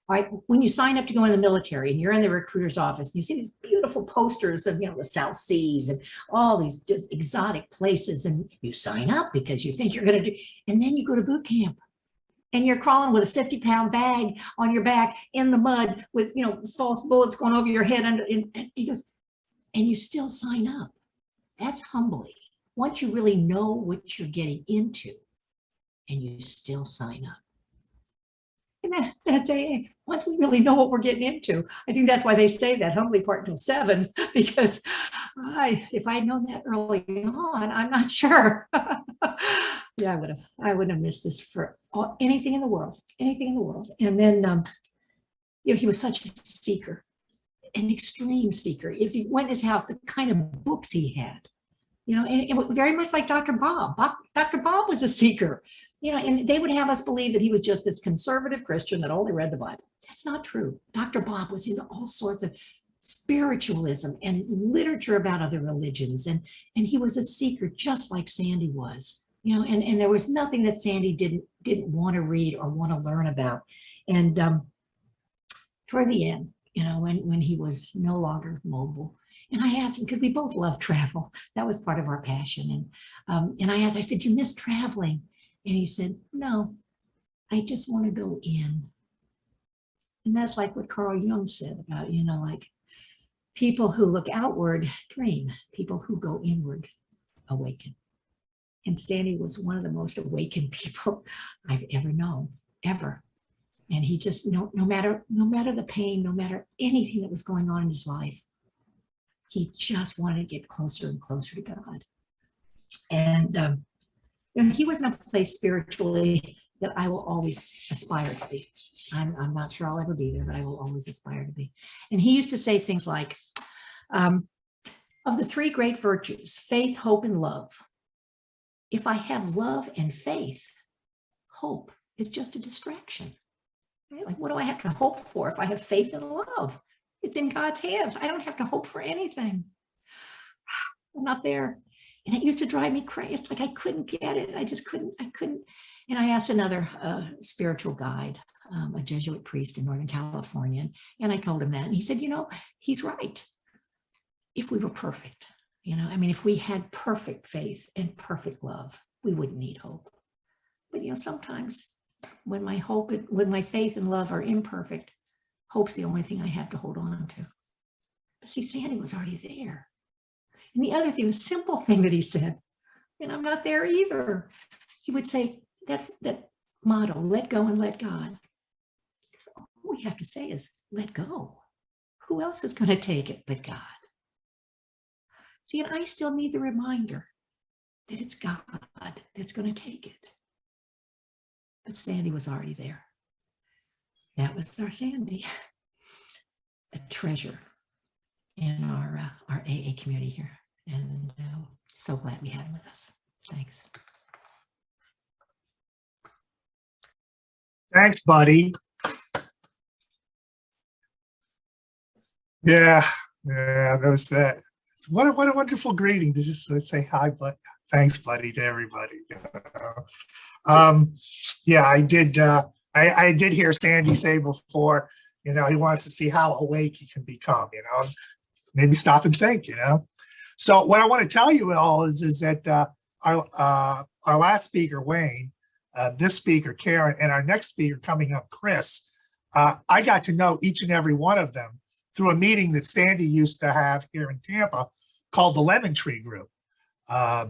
all right, when you sign up to go in the military and you're in the recruiter's office, and you see these beautiful posters of, you know, the South Seas and all these just exotic places, and you sign up because you think you're going to do, and then you go to boot camp and you're crawling with a 50-pound bag on your back in the mud with, you know, false bullets going over your head. And he goes, and you still sign up. That's humbly. Once you really know what you're getting into and you still sign up. And that's AA. Once we really know what we're getting into, I think that's why they say that humbly part until 7, because if I had known that early on, I'm not sure. Yeah, I would have missed this for anything in the world. And then, you know, he was such a seeker, an extreme seeker. If you went to his house, the kind of books he had, you know, and it was very much like Dr. Bob. Dr. Bob was a seeker, you know, and they would have us believe that he was just this conservative Christian that only read the Bible. That's not true. Dr. Bob was into all sorts of spiritualism and literature about other religions. And he was a seeker just like Sandy was, you know, and there was nothing that Sandy didn't want to read or want to learn about. And toward the end, you know, when he was no longer mobile, and I asked him, because we both love travel. That was part of our passion. And I said, do you miss traveling? And he said, no, I just want to go in. And that's like what Carl Jung said about, you know, like people who look outward dream, people who go inward awaken. And Sandy was one of the most awakened people I've ever known, ever. And he just, no matter the pain, no matter anything that was going on in his life, he just wanted to get closer and closer to God. And you know, he was in a place spiritually that I will always aspire to be. I'm not sure I'll ever be there, but I will always aspire to be. And he used to say things like, of the 3 great virtues, faith, hope, and love, if I have love and faith, hope is just a distraction. Right? Like, what do I have to hope for if I have faith and love? It's in God's hands. I don't have to hope for anything. I'm not there. And it used to drive me crazy. It's like I couldn't get it. I just couldn't. And I asked another spiritual guide, a Jesuit priest in Northern California, and I told him that. And he said, he's right. If we were perfect, if we had perfect faith and perfect love, we wouldn't need hope. But, sometimes when my faith and love are imperfect, hope's the only thing I have to hold on to. But see, Sandy was already there. And the other thing, the simple thing that he said, and I'm not there either. He would say that motto, let go and let God. All we have to say is let go. Who else is going to take it but God? See, and I still need the reminder that it's God that's going to take it. But Sandy was already there. That was our Sandy, a treasure in our AA community here. And so glad we had him with us. Thanks. Thanks, buddy. Yeah, that was that. What a wonderful greeting to just say hi, but thanks, buddy, to everybody. Yeah, I did. I did hear Sandy say before, he wants to see how awake he can become. Maybe stop and think. So what I want to tell you all is that our last speaker, Wayne, this speaker, Karen, and our next speaker coming up, Chris, I got to know each and every one of them through a meeting that Sandy used to have here in Tampa called the Lemon Tree Group. I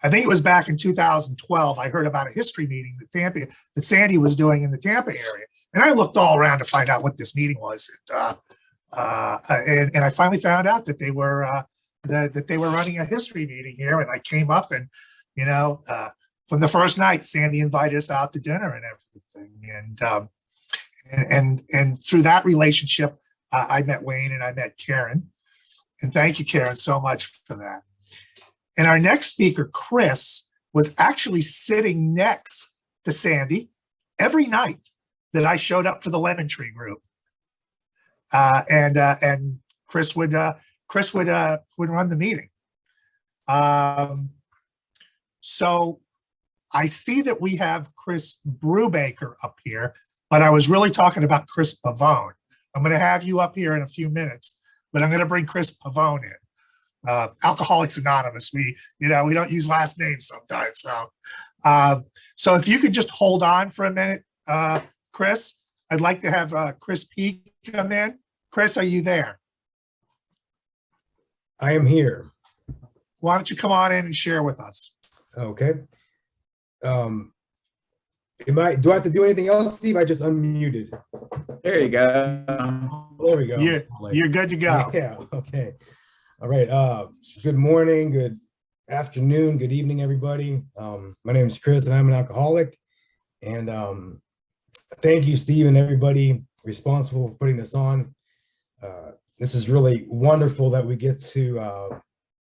think it was back in 2012. I heard about a history meeting that Sandy was doing in the Tampa area. And I looked all around to find out what this meeting was. And I finally found out that they were running a history meeting here. And I came up and, from the first night, Sandy invited us out to dinner and everything. And through that relationship, I met Wayne and I met Karen. And thank you, Karen, so much for that. And our next speaker, Chris, was actually sitting next to Sandy every night that I showed up for the Lemon Tree Group. And Chris would run the meeting. So I see that we have Chris Brubaker up here, but I was really talking about Chris Pavone. I'm going to have you up here in a few minutes, but I'm going to bring Chris Pavone in. Alcoholics Anonymous. We don't use last names sometimes. So if you could just hold on for a minute, Chris, I'd like to have Chris P come in. Chris, are you there? I am here. Why don't you come on in and share with us? Okay. Do I have to do anything else, Steve? I just unmuted. There you go. There we go. You're good to go. Yeah. Okay. All right. Good morning, good afternoon, good evening, everybody. My name is Chris and I'm an alcoholic. And thank you, Steve, and everybody responsible for putting this on. This is really wonderful that we get to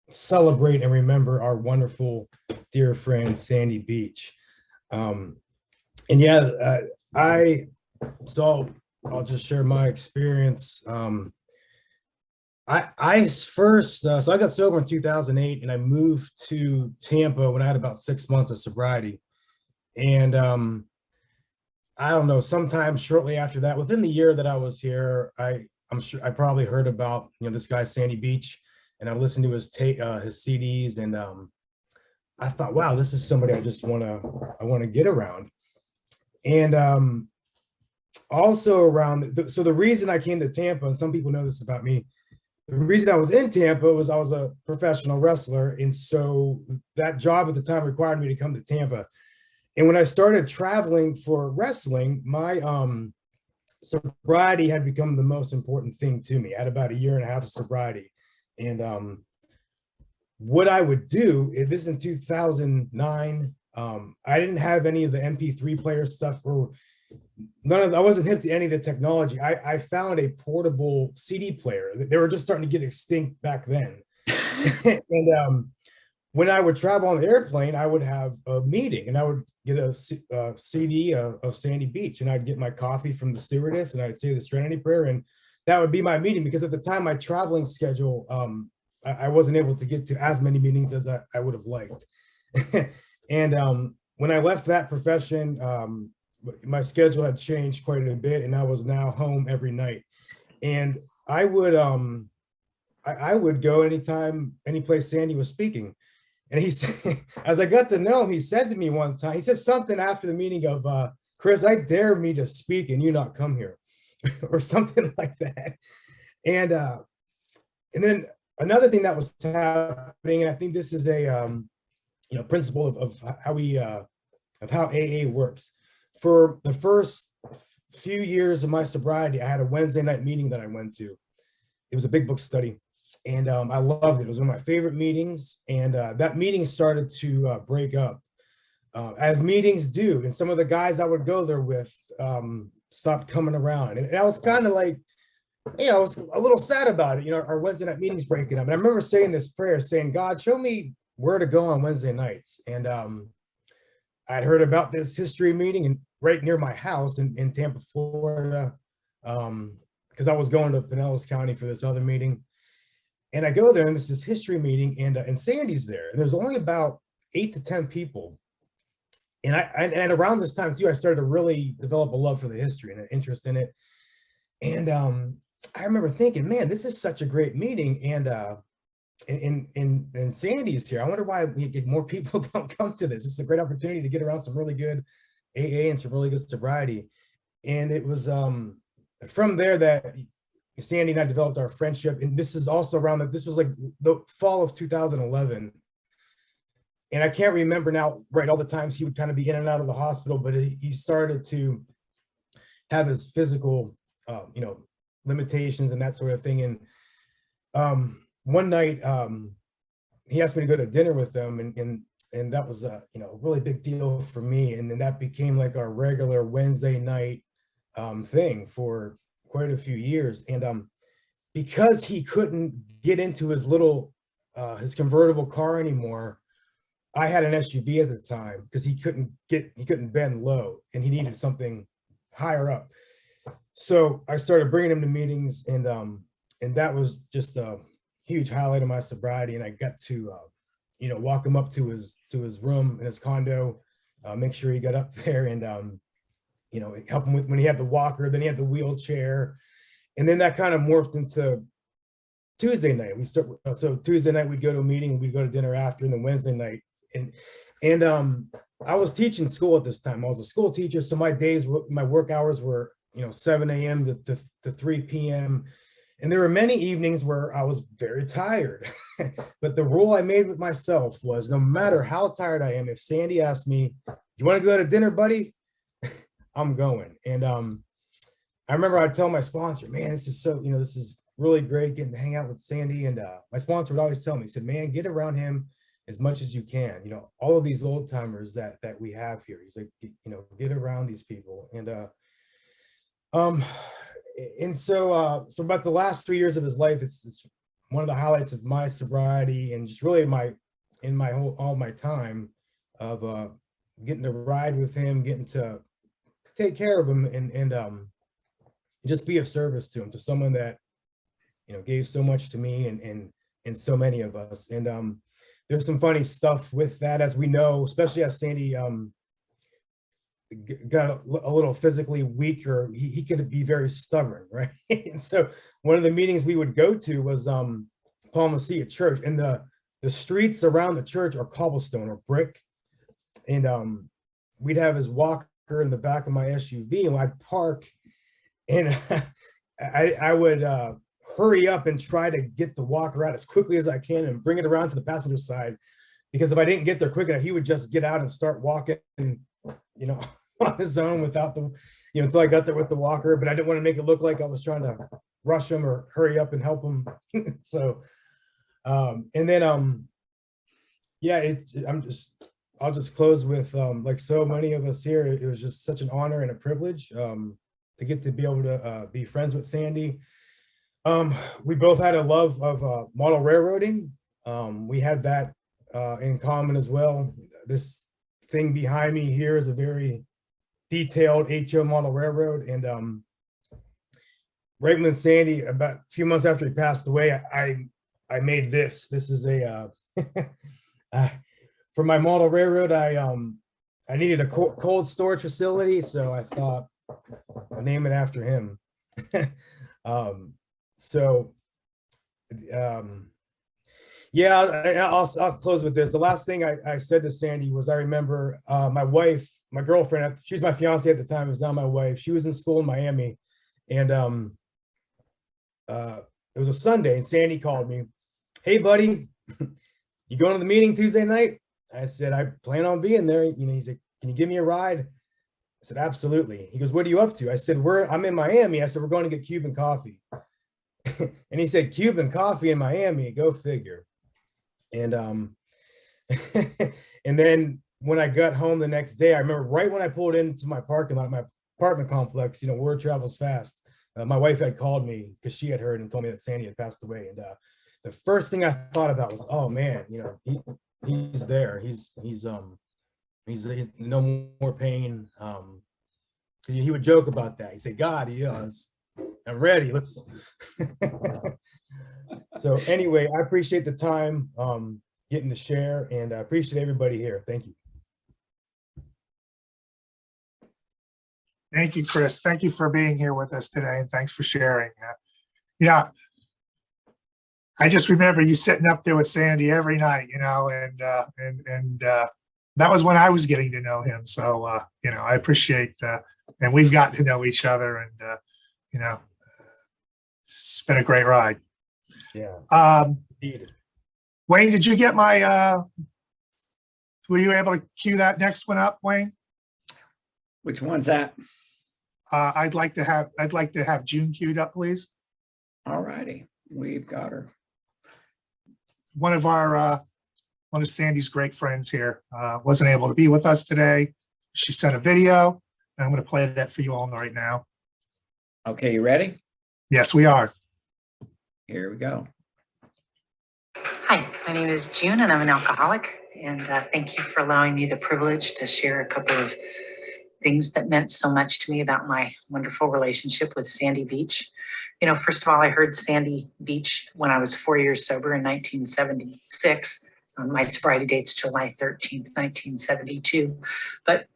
celebrate and remember our wonderful dear friend, Sandy Beach. And yeah, I'll just share my experience. I first, so I got sober in 2008 and I moved to Tampa when I had about 6 months of sobriety. And I don't know, sometime shortly after that, within the year that I was here, I'm sure I probably heard about, this guy, Sandy Beach, and I listened to his CDs, and I thought, wow, this is somebody I want to get around. And also around, so the reason I came to Tampa, and some people know this about me, the reason I was in Tampa was I was a professional wrestler. And so that job at the time required me to come to Tampa. And when I started traveling for wrestling, my sobriety had become the most important thing to me. I had about 1.5 years of sobriety. And what I would do, this is in 2009, I didn't have any of the MP3 player stuff, or I wasn't hip to any of the technology. I found a portable CD player. They were just starting to get extinct back then. And when I would travel on the airplane, I would have a meeting and I would get a CD of Sandy Beach, and I'd get my coffee from the stewardess and I'd say the Serenity Prayer, and that would be my meeting, because at the time my traveling schedule, I wasn't able to get to as many meetings as I would have liked. And when I left that profession, my schedule had changed quite a bit, and I was now home every night. And I would go anytime, any place Sandy was speaking. And he said, as I got to know him, he said to me one time, he said something after the meeting of, Chris, I dare me to speak and you not come here, or something like that. And then another thing that was happening, and I think this is a principle of how we of how AA works. For the first few years of my sobriety, I had a Wednesday night meeting that I went to. It was a big book study, and I loved it. It was one of my favorite meetings, and that meeting started to break up, as meetings do. And some of the guys I would go there with stopped coming around, and I was kind of like, I was a little sad about it. Our Wednesday night meetings breaking up. And I remember saying this prayer, saying, God, show me where to go on Wednesday nights. And I'd heard about this history meeting and right near my house in Tampa, Florida, because I was going to Pinellas County for this other meeting. And I go there, and this is history meeting, and Sandy's there. And there's only about 8 to 10 people. And around this time too, I started to really develop a love for the history and an interest in it. And I remember thinking, man, this is such a great meeting, and Sandy's here. I wonder why more people don't come to this. It's a great opportunity to get around some really good AA and some really good sobriety. And it was from there that Sandy and I developed our friendship. And this is also around this was like the fall of 2011. And I can't remember now, right, all the times he would kind of be in and out of the hospital, but he started to have his physical, limitations and that sort of thing. And one night he asked me to go to dinner with them, and that was a really big deal for me. And then that became like our regular Wednesday night thing for quite a few years. And because he couldn't get into his his convertible car anymore, I had an SUV at the time, because he couldn't bend low and he needed something higher up. So I started bringing him to meetings, and that was just a huge highlight of my sobriety. And I got to, walk him up to his room in his condo, make sure he got up there, and, help him with when he had the walker, then he had the wheelchair. And then that kind of morphed into Tuesday night. So Tuesday night we'd go to a meeting, and we'd go to dinner after, and then Wednesday night. And I was teaching school at this time. I was a school teacher. So my work hours were 7 a.m. to 3 p.m. And there were many evenings where I was very tired. But the rule I made with myself was, no matter how tired I am, if Sandy asked me, you want to go to dinner, buddy? I'm going. And I remember I'd tell my sponsor, man, this is this is really great getting to hang out with Sandy. And my sponsor would always tell me, he said, man, get around him as much as you can. All of these old timers that we have here. He's like, get around these people. And so about the last 3 years of his life, it's one of the highlights of my sobriety, and just really all my time of getting to ride with him, getting to take care of him, and just be of service to him, to someone that gave so much to me and so many of us. And there's some funny stuff with that, as we know, especially as Sandy got a little physically weaker. He could be very stubborn, right? And so one of the meetings we would go to was Palmacia Church, and the streets around the church are cobblestone or brick. And we'd have his walker in the back of my SUV, and I'd park, and I would hurry up and try to get the walker out as quickly as I can and bring it around to the passenger side, because if I didn't get there quick enough, he would just get out and start walking, on his own without until I got there with the walker. But I didn't want to make it look like I was trying to rush him or hurry up and help him. So, and then, I'll just close with, like so many of us here, it was just such an honor and a privilege to get to be able to be friends with Sandy. We both had a love of model railroading. We had that in common as well. This thing behind me here is a very detailed HO model railroad. And right when Sandy, about a few months after he passed away, I made this. This is a, for my model railroad, I needed a cold storage facility. So I thought I'll name it after him. Yeah, I'll close with this. The last thing I said to Sandy was, I remember my wife, my girlfriend, she was my fiance at the time, is now my wife. She was in school in Miami, and it was a Sunday, and Sandy called me. Hey, buddy, you going to the meeting Tuesday night? I said, I plan on being there. You know, he said, can you give me a ride? I said, absolutely. He goes, what are you up to? I said, I'm in Miami. I said, we're going to get Cuban coffee. And he said, Cuban coffee in Miami, go figure. And and then when I got home the next day, I remember right when I pulled into my parking lot, my apartment complex, you know, word travels fast. My wife had called me because she had heard and told me that Sandy had passed away. And the first thing I thought about was, oh man, you know, he's there. He's no more pain. He would joke about that. He said, God, you know, I'm ready. Let's. So anyway, I appreciate the time getting to share, and I appreciate everybody here. Thank you. Thank you, Chris. Thank you for being here with us today, and thanks for sharing. Yeah, I just remember you sitting up there with Sandy every night, you know, and that was when I was getting to know him. So you know, I appreciate, and we've gotten to know each other, and you know, it's been a great ride. Yeah. Wayne, did you get my? Were you able to cue that next one up, Wayne? Which one's that? I'd like to have June queued up, please. All righty, we've got her. One of Sandy's great friends here wasn't able to be with us today. She sent a video, and I'm going to play that for you all right now. Okay, you ready? Yes, we are. Here we go. Hi, my name is June and I'm an alcoholic, and thank you for allowing me the privilege to share a couple of things that meant so much to me about my wonderful relationship with Sandy Beach. You know, first of all, I heard Sandy Beach when I was 4 years sober in 1976. My sobriety date's July 13th, 1972. But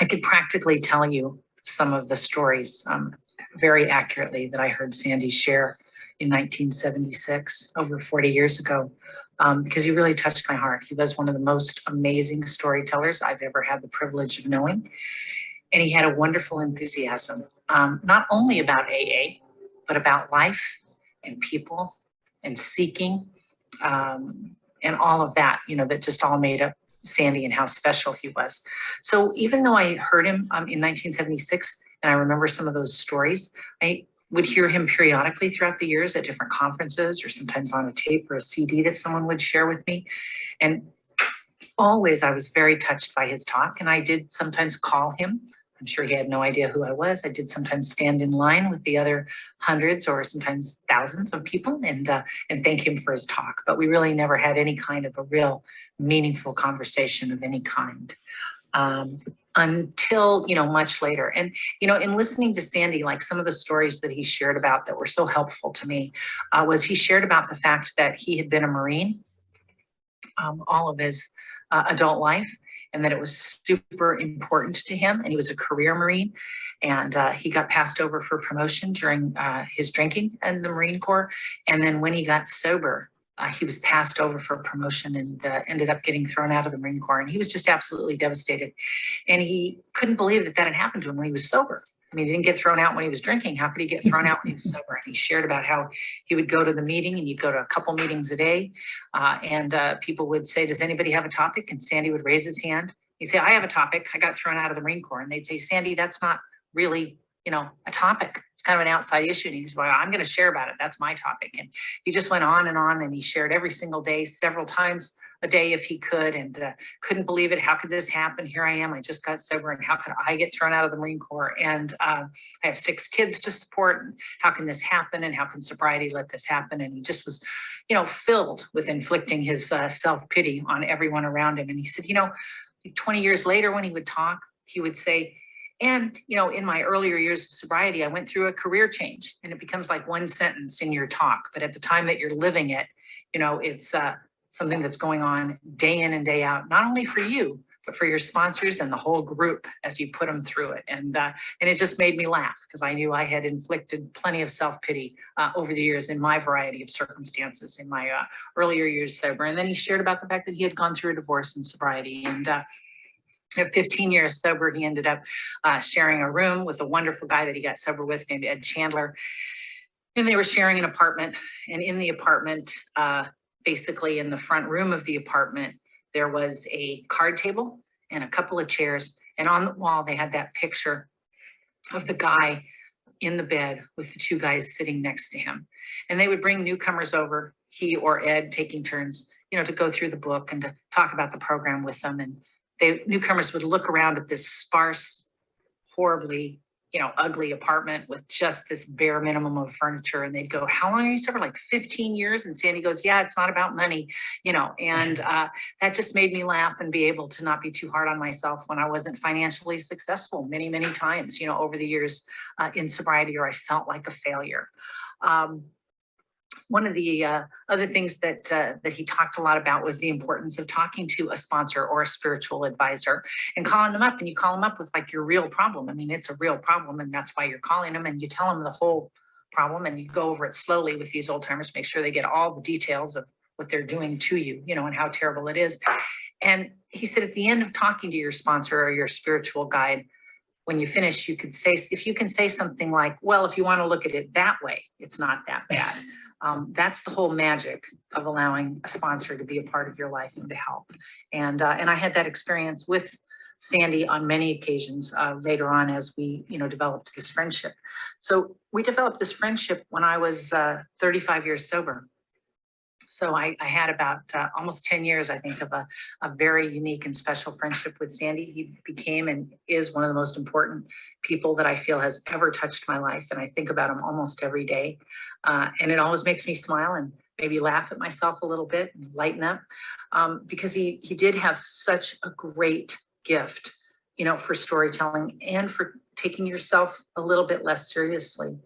I could practically tell you some of the stories very accurately that I heard Sandy share in 1976, over 40 years ago, because he really touched my heart. He was one of the most amazing storytellers I've ever had the privilege of knowing. And he had a wonderful enthusiasm, not only about AA, but about life and people and seeking and all of that, you know, that just all made up Sandy and how special he was. So even though I heard him in 1976, and I remember some of those stories, I would hear him periodically throughout the years at different conferences, or sometimes on a tape or a CD that someone would share with me. And always I was very touched by his talk, and I did sometimes call him. I'm sure he had no idea who I was. I did sometimes stand in line with the other hundreds or sometimes thousands of people and thank him for his talk. But we really never had any kind of a real meaningful conversation of any kind. Until, you know, much later. And, you know, in listening to Sandy, like some of the stories that he shared about that were so helpful to me, was he shared about the fact that he had been a Marine all of his adult life, and that it was super important to him, and he was a career Marine, and he got passed over for promotion during his drinking in the Marine Corps. And then when he got sober, he was passed over for promotion and ended up getting thrown out of the Marine Corps. And he was just absolutely devastated. And he couldn't believe that that had happened to him when he was sober. I mean, he didn't get thrown out when he was drinking. How could he get thrown out when he was sober? And he shared about how he would go to the meeting, and he'd go to a couple meetings a day. And people would say, does anybody have a topic? And Sandy would raise his hand. He'd say, I have a topic. I got thrown out of the Marine Corps. And they'd say, Sandy, that's not really, you know, a topic. It's kind of an outside issue. And he said, well, I'm going to share about it. That's my topic. And he just went on, and he shared every single day, several times a day if he could, and couldn't believe it. How could this happen? Here I am. I just got sober, and how could I get thrown out of the Marine Corps? And I have 6 kids to support. And how can this happen? And how can sobriety let this happen? And he just was, filled with inflicting his self-pity on everyone around him. And he said, 20 years later, when he would talk, he would say, and, in my earlier years of sobriety, I went through a career change, and it becomes like one sentence in your talk. But at the time that you're living it, it's something that's going on day in and day out, not only for you, but for your sponsors and the whole group as you put them through it. And it just made me laugh, because I knew I had inflicted plenty of self-pity over the years in my variety of circumstances in my earlier years sober. And then he shared about the fact that he had gone through a divorce and sobriety. And at 15 years sober, he ended up sharing a room with a wonderful guy that he got sober with named Ed Chandler. And they were sharing an apartment. And in the apartment, basically in the front room of the apartment, there was a card table and a couple of chairs. And on the wall, they had that picture of the guy in the bed with the 2 guys sitting next to him. And they would bring newcomers over, he or Ed taking turns, to go through the book and to talk about the program with them. And newcomers would look around at this sparse, horribly, ugly apartment with just this bare minimum of furniture. And they'd go, how long are you sober? Like 15 years? And Sandy goes, yeah, it's not about money, and that just made me laugh and be able to not be too hard on myself when I wasn't financially successful many, many times, over the years in sobriety, or I felt like a failure. One of the other things that he talked a lot about was the importance of talking to a sponsor or a spiritual advisor and calling them up. And you call them up with like your real problem. I mean, it's a real problem, and that's why you're calling them. And you tell them the whole problem, and you go over it slowly with these old timers, make sure they get all the details of what they're doing to you, and how terrible it is. And he said, at the end of talking to your sponsor or your spiritual guide, when you finish, you could say, if you can say something like, well, if you want to look at it that way, it's not that bad. That's the whole magic of allowing a sponsor to be a part of your life and to help. And I had that experience with Sandy on many occasions later on as we, developed this friendship. So we developed this friendship when I was 35 years sober. So I had about almost 10 years, I think, of a very unique and special friendship with Sandy. He became and is one of the most important people that I feel has ever touched my life. And I think about him almost every day. And it always makes me smile and maybe laugh at myself a little bit and lighten up, because he did have such a great gift, for storytelling and for taking yourself a little bit less seriously.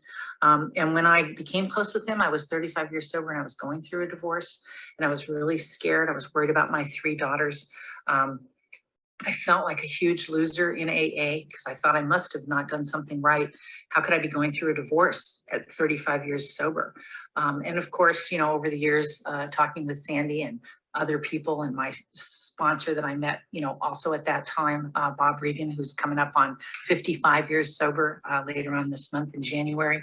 And when I became close with him, I was 35 years sober, and I was going through a divorce, and I was really scared. I was worried about my 3 daughters. I felt like a huge loser in AA because I thought I must have not done something right. How could I be going through a divorce at 35 years sober? And of course, over the years, talking with Sandy and other people and my sponsor that I met, also at that time, Bob Regan, who's coming up on 55 years sober later on this month in January.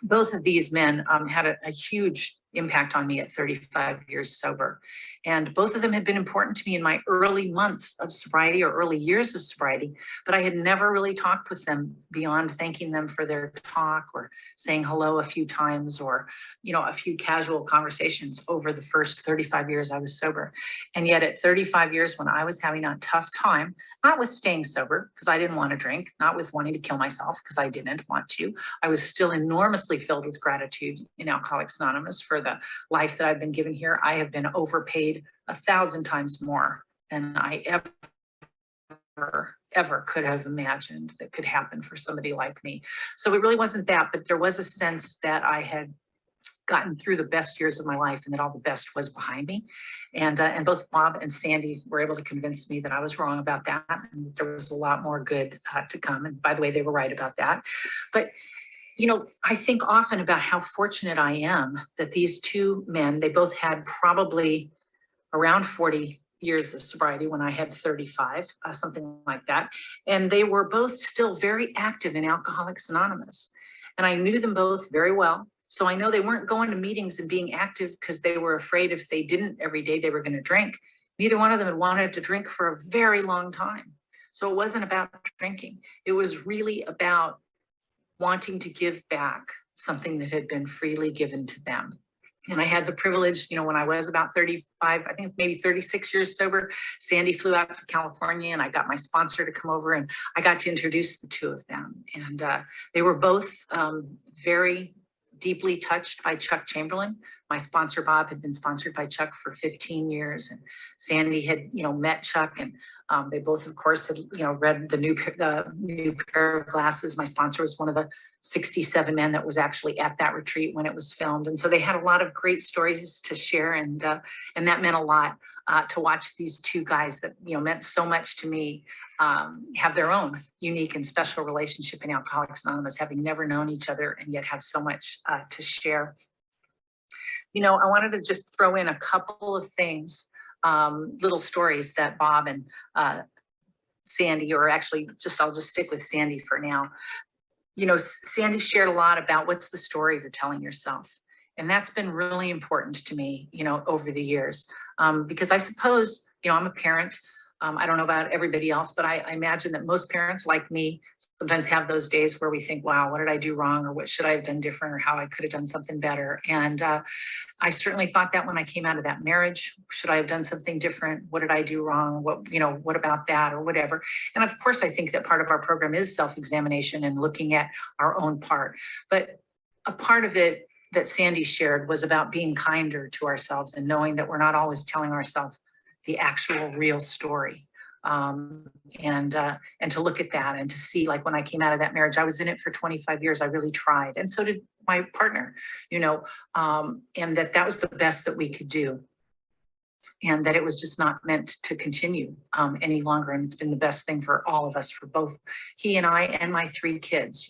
Both of these men had a huge impact on me at 35 years sober. And both of them had been important to me in my early months of sobriety or early years of sobriety, but I had never really talked with them beyond thanking them for their talk or saying hello a few times or, a few casual conversations over the first 35 years I was sober. And yet at 35 years, when I was having a tough time, not with staying sober because I didn't want to drink, not with wanting to kill myself because I didn't want to, I was still enormously filled with gratitude in Alcoholics Anonymous for the life that I've been given here. I have been overpaid 1,000 times more than I ever could have imagined that could happen for somebody like me. So it really wasn't that, but there was a sense that I had gotten through the best years of my life and that all the best was behind me. And both Bob and Sandy were able to convince me that I was wrong about that. And there was a lot more good to come. And by the way, they were right about that. But I think often about how fortunate I am that these 2 men, they both had probably around 40 years of sobriety when I had 35, something like that. And they were both still very active in Alcoholics Anonymous. And I knew them both very well. So I know they weren't going to meetings and being active because they were afraid if they didn't every day, they were going to drink. Neither one of them had wanted to drink for a very long time. So it wasn't about drinking. It was really about wanting to give back something that had been freely given to them. And I had the privilege, when I was about 35, I think maybe 36 years sober, Sandy flew out to California and I got my sponsor to come over and I got to introduce the two of them. And they were both very deeply touched by Chuck Chamberlain. My sponsor, Bob, had been sponsored by Chuck for 15 years. And Sandy had, met Chuck, and they both, of course, had, read the new pair of glasses. My sponsor was one of the 67 men that was actually at that retreat when it was filmed. And so they had a lot of great stories to share. And that meant a lot to watch these two guys that, meant so much to me, have their own unique and special relationship in Alcoholics Anonymous, having never known each other and yet have so much to share. I wanted to just throw in a couple of things, little stories that Bob and Sandy, or actually I'll just stick with Sandy for now. Sandy shared a lot about what's the story you're telling yourself. And that's been really important to me, over the years, because I suppose, I'm a parent. I don't know about everybody else, but I imagine that most parents like me sometimes have those days where we think, wow, what did I do wrong? Or what should I have done different? Or how I could have done something better. And I certainly thought that when I came out of that marriage. Should I have done something different? What did I do wrong? What about that, or whatever? And of course, I think that part of our program is self-examination and looking at our own part. But a part of it that Sandy shared was about being kinder to ourselves and knowing that we're not always telling ourselves the actual real story. And to look at that and to see, like, when I came out of that marriage, I was in it for 25 years. I really tried. And so did my partner, and that was the best that we could do. And that it was just not meant to continue any longer. And it's been the best thing for all of us, for both he and I and my 3 kids,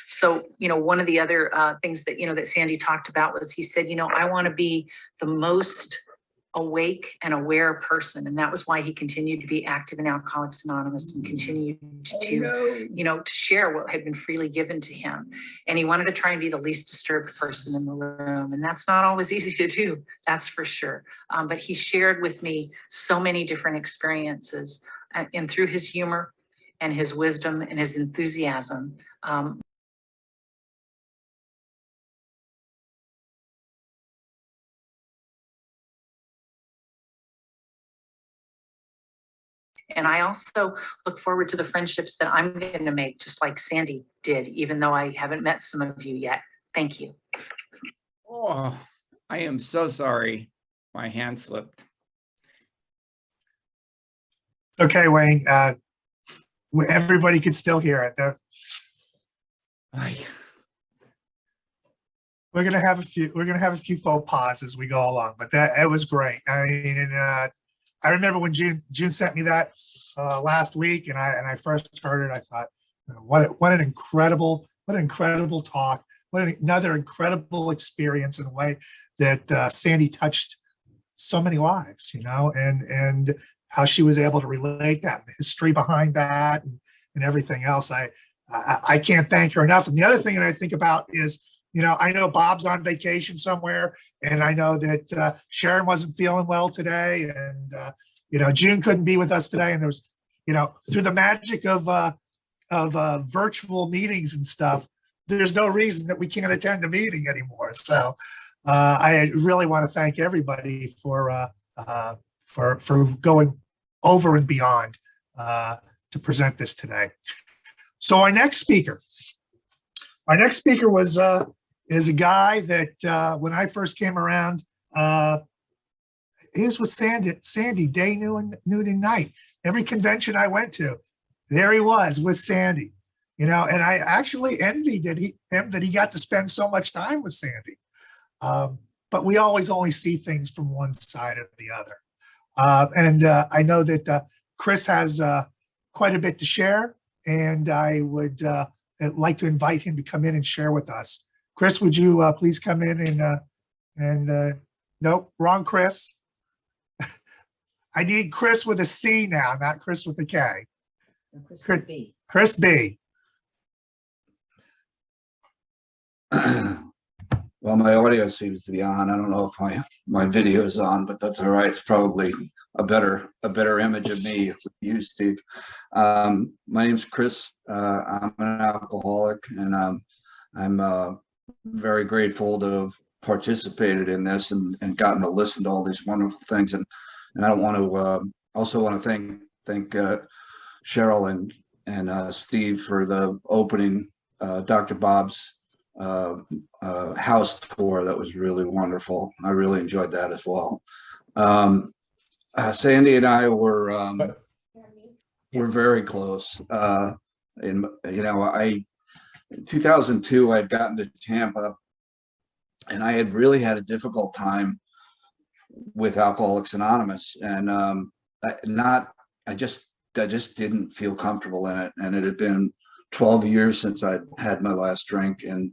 So, one of the other things that, that Sandy talked about was, he said, I want to be the most awake and aware person. And that was why he continued to be active in Alcoholics Anonymous and continued to share what had been freely given to him. And he wanted to try and be the least disturbed person in the room. And that's not always easy to do, that's for sure. But he shared with me so many different experiences, and through his humor and his wisdom and his enthusiasm, and I also look forward to the friendships that I'm going to make, just like Sandy did, even though I haven't met some of you yet. Thank you. Oh, I am so sorry. My hand slipped. Okay, Wayne, everybody could still hear it. We're gonna have a few faux pas as we go along, but it was great. I mean, I remember when June sent me that last week, and I first heard it. I thought, what an incredible talk! What another incredible experience in a way that Sandy touched so many lives, and how she was able to relate that, the history behind that, and everything else. I can't thank her enough. And the other thing that I think about is, I know Bob's on vacation somewhere, and I know that Sharon wasn't feeling well today, and June couldn't be with us today. And there was, through the magic of virtual meetings and stuff, there's no reason that we can't attend a meeting anymore. So I really want to thank everybody for going over and beyond to present this today. So our next speaker was is a guy that when I first came around, he was with Sandy day, noon, and night. Every convention I went to, there he was with Sandy, and I actually envied him that he got to spend so much time with Sandy. But we always only see things from one side or the other. And I know that Chris has quite a bit to share, and I would like to invite him to come in and share with us. Chris, would you please come in and nope, wrong Chris. I need Chris with a C now, not Chris with a K. Chris B. Chris B. Well, my audio seems to be on. I don't know if my video is on, but that's all right. It's probably a better image of me with you, Steve. My name's Chris. I'm an alcoholic, and I'm very grateful to have participated in this and gotten to listen to all these wonderful things. And I don't want to also want to thank Cheryl and Steve for the opening Dr. Bob's house tour. That was really wonderful. I really enjoyed that as well. Sandy and I were very close. In 2002, I had gotten to Tampa, and I had really had a difficult time with Alcoholics Anonymous, and I just didn't feel comfortable in it. And it had been 12 years since I'd had my last drink, and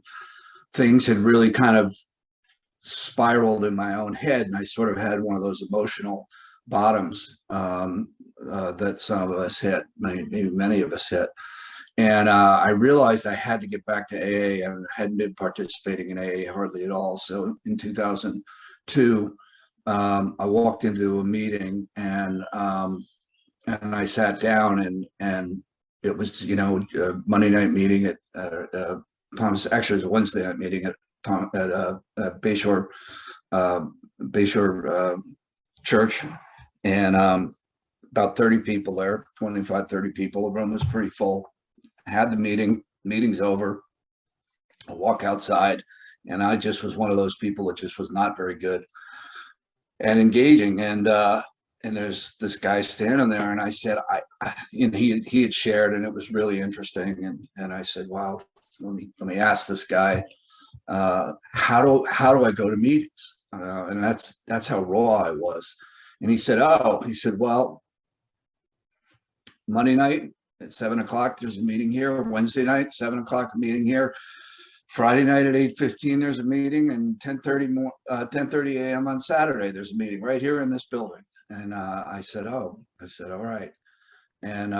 things had really kind of spiraled in my own head, and I sort of had one of those emotional bottoms that some of us hit, maybe many of us hit. And I realized I had to get back to AA. I hadn't been participating in AA hardly at all. So in 2002, I walked into a meeting, and I sat down, and it was, a Monday night meeting at actually it was a Wednesday night meeting at Bayshore Church, and about 30 people there, 25, 30 people. The room was pretty full. I had the meeting's over. I walk outside, and I just was one of those people that just was not very good at engaging. And there's this guy standing there, and I said, and he had shared, and it was really interesting. And I said, wow, let me ask this guy, how do I go to meetings? And that's how raw I was. And he said, well, Monday night at 7 o'clock, there's a meeting here. Wednesday night, 7 o'clock, a meeting here. Friday night at 8:15, there's a meeting, and 10:30 a.m. on Saturday, there's a meeting right here in this building. And I said, all right. And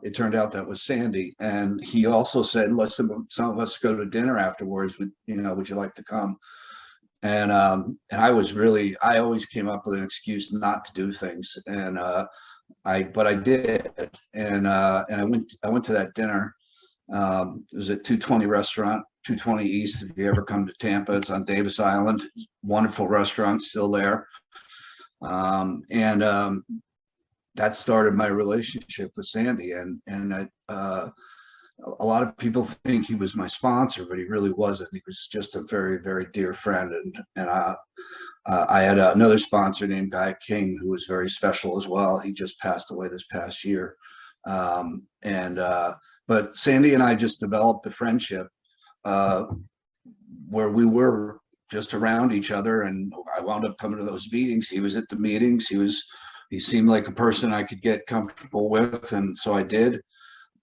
it turned out that was Sandy. And he also said, listen, some of us go to dinner afterwards. Would you like to come? And I always came up with an excuse not to do things. And but I did. And I went to that dinner. It was at 220 restaurant, 220 East. If you ever come to Tampa, it's on Davis Island. It's a wonderful restaurant, still there. That started my relationship with Sandy. And a lot of people think he was my sponsor, but he really wasn't. He was just a very, very dear friend. And I had another sponsor named Guy King, who was very special as well. He just passed away this past year. But Sandy and I just developed a friendship where we were just around each other, and I wound up coming to those meetings. He was at the meetings. He seemed like a person I could get comfortable with, and so I did.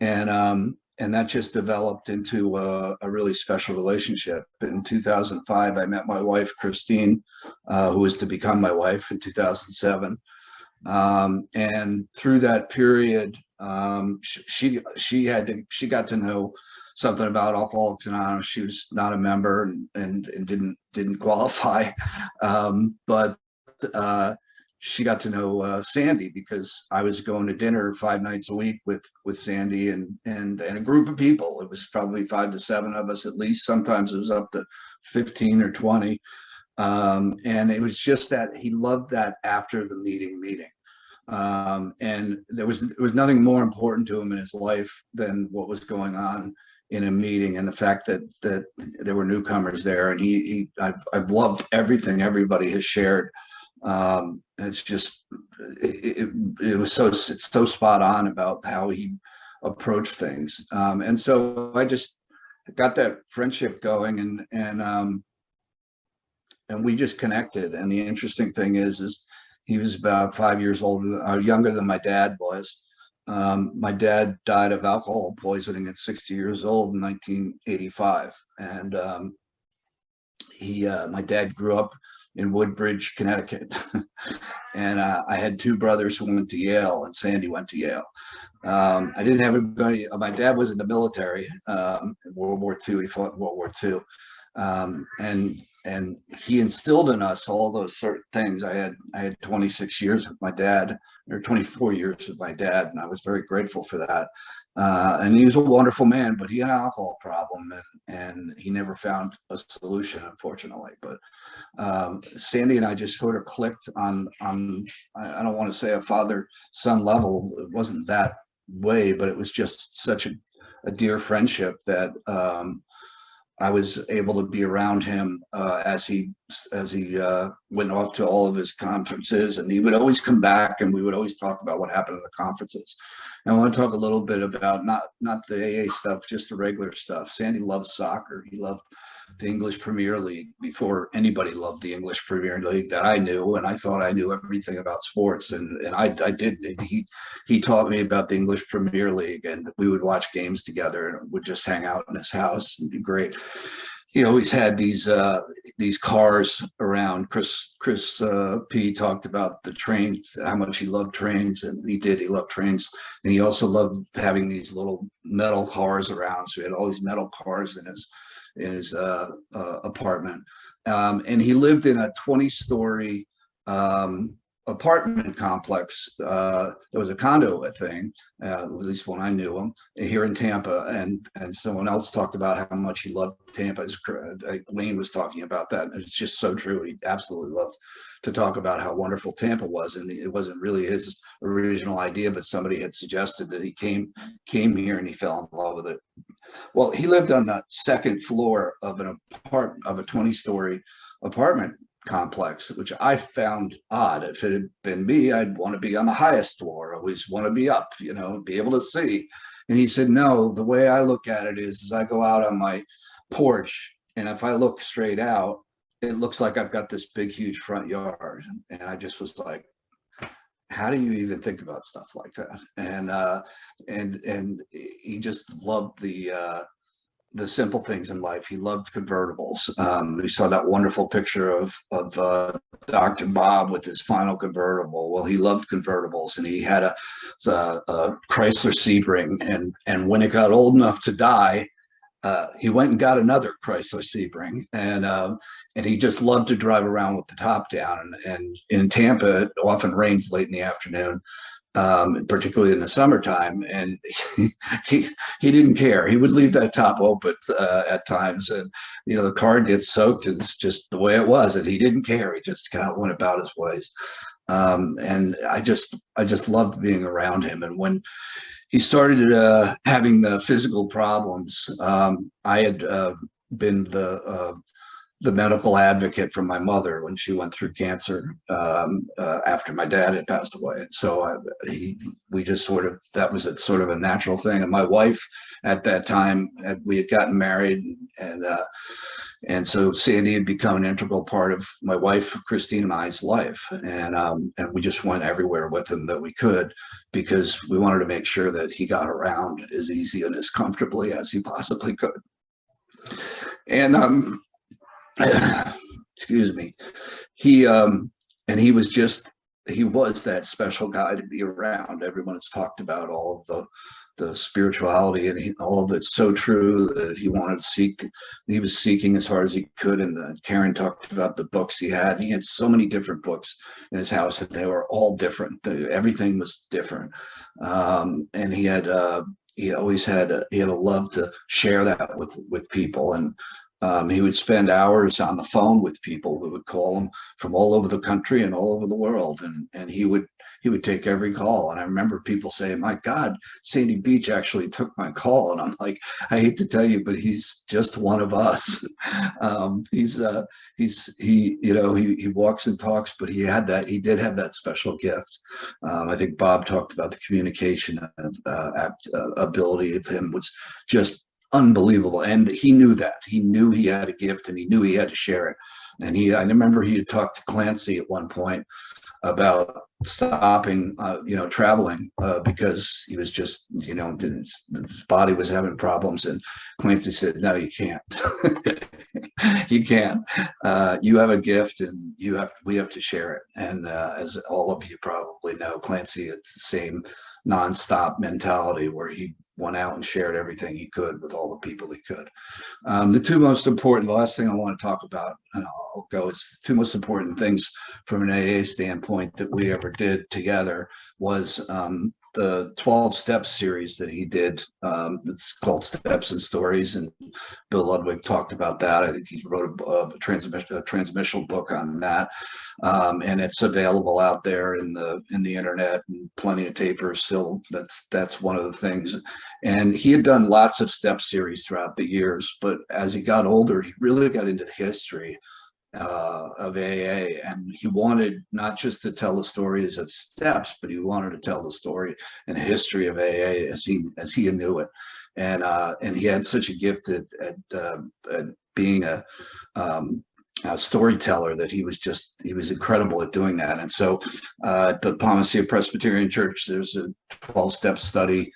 And that just developed into a really special relationship. In 2005, I met my wife, Christine, who was to become my wife in 2007. And through that period, she got to know something about Alcoholics Anonymous. She was not a member and didn't qualify, but she got to know Sandy, because I was going to dinner 5 nights a week with Sandy and a group of people. It was probably 5 to 7 of us at least. Sometimes it was up to 15 or 20. And it was just that he loved that after the meeting. And there was nothing more important to him in his life than what was going on in a meeting, and the fact that there were newcomers there. And I've loved everything everybody has shared. It's just, it was so spot on about how he approached things. And so I just got that friendship going, and we just connected. And the interesting thing is he was about 5 years older, younger than my dad was. My dad died of alcohol poisoning at 60 years old in 1985. And my dad grew up in Woodbridge, Connecticut. And I had 2 brothers who went to Yale, and Sandy went to Yale. I didn't have anybody. My dad was in the military in World War II. He fought in World War II. And and he instilled in us all those certain things. I had 26 years with my dad, or 24 years with my dad, and I was very grateful for that. And he was a wonderful man, but he had an alcohol problem, and he never found a solution, unfortunately. But Sandy and I just sort of clicked on I don't want to say a father-son level. It wasn't that way, but it was just such a dear friendship that I was able to be around him as he went off to all of his conferences, and he would always come back, and we would always talk about what happened in the conferences. And I want to talk a little bit about not the AA stuff, just the regular stuff. Sandy loved soccer. He loved the English Premier League before anybody loved the English Premier League that I knew, and I thought I knew everything about sports, and I didn't. He taught me about the English Premier League, and we would watch games together, and would just hang out in his house and be great. He always had these cars around. Chris P talked about the trains, how much he loved trains, and he loved trains, and he also loved having these little metal cars around. So he had all these metal cars in his apartment, and he lived in a 20-story apartment complex. There was a condo thing, at least when I knew him, here in Tampa, and someone else talked about how much he loved Tampa. Wayne was talking about that. It's just so true. He absolutely loved to talk about how wonderful Tampa was, and it wasn't really his original idea, but somebody had suggested that he came here and he fell in love with it. Well, he lived on the second floor of a 20-story apartment complex, which I found odd. If it had been me, I'd want to be on the highest floor. I always want to be up, be able to see. And he said, no, the way I look at it is I go out on my porch, and if I look straight out, it looks like I've got this big, huge front yard. And I just was like, how do you even think about stuff like that? And he just loved the simple things in life. He loved convertibles. We saw that wonderful picture of Dr. Bob with his final convertible. Well, he loved convertibles, and he had a Chrysler Sebring. And when it got old enough to die, he went and got another Chrysler Sebring, and he just loved to drive around with the top down. And in Tampa, it often rains late in the afternoon, particularly in the summertime, and he didn't care. He would leave that top open at times, and the car gets soaked, and it's just the way it was, and he didn't care. He just kind of went about his ways, and I just loved being around him. And when he started having the physical problems, I had been the medical advocate for my mother when she went through cancer after my dad had passed away. And so we just that was sort of a natural thing. And my wife at that time, we had gotten married, and so Sandy had become an integral part of my wife, Christine, and I's life. And we just went everywhere with him that we could, because we wanted to make sure that he got around as easy and as comfortably as he possibly could. And excuse me, he was that special guy to be around. Everyone has talked about all of the spirituality, and all of it's so true that he was seeking as hard as he could. And Karen talked about the books he had. He had so many different books in his house, and they were all different. Everything was different. And he always had a love to share that with people. And he would spend hours on the phone with people who would call him from all over the country and all over the world. And he would take every call. And I remember people saying, my God, Sandy Beach actually took my call. And I'm like, I hate to tell you, but he's just one of us. He walks and talks, but he did have that special gift. I think Bob talked about the communication ability of him was just unbelievable, and he knew that. He knew he had a gift, and he knew he had to share it. And I remember he had talked to Clancy at one point about stopping, traveling, because he was just, his body was having problems. And Clancy said, "No, you can't." You can't. You have a gift, and we have to share it. And as all of you probably know, Clancy, it's the same nonstop mentality where he went out and shared everything he could with all the people he could. The last thing I want to talk about, and I'll go, it's the two most important things from an AA standpoint that we ever did together was the 12 Steps series that he did. It's called Steps and Stories, and Bill Ludwig talked about that. I think he wrote a transmissional book on that, and it's available out there in the internet, and plenty of tapers still. That's one of the things. And he had done lots of step series throughout the years, but as he got older, he really got into the history of AA, and he wanted not just to tell the stories of steps, but he wanted to tell the story and the history of AA as he knew it. And he had such a gift at being a storyteller that he was incredible at doing that. And so at the Palmacia Presbyterian Church, there's a 12-step study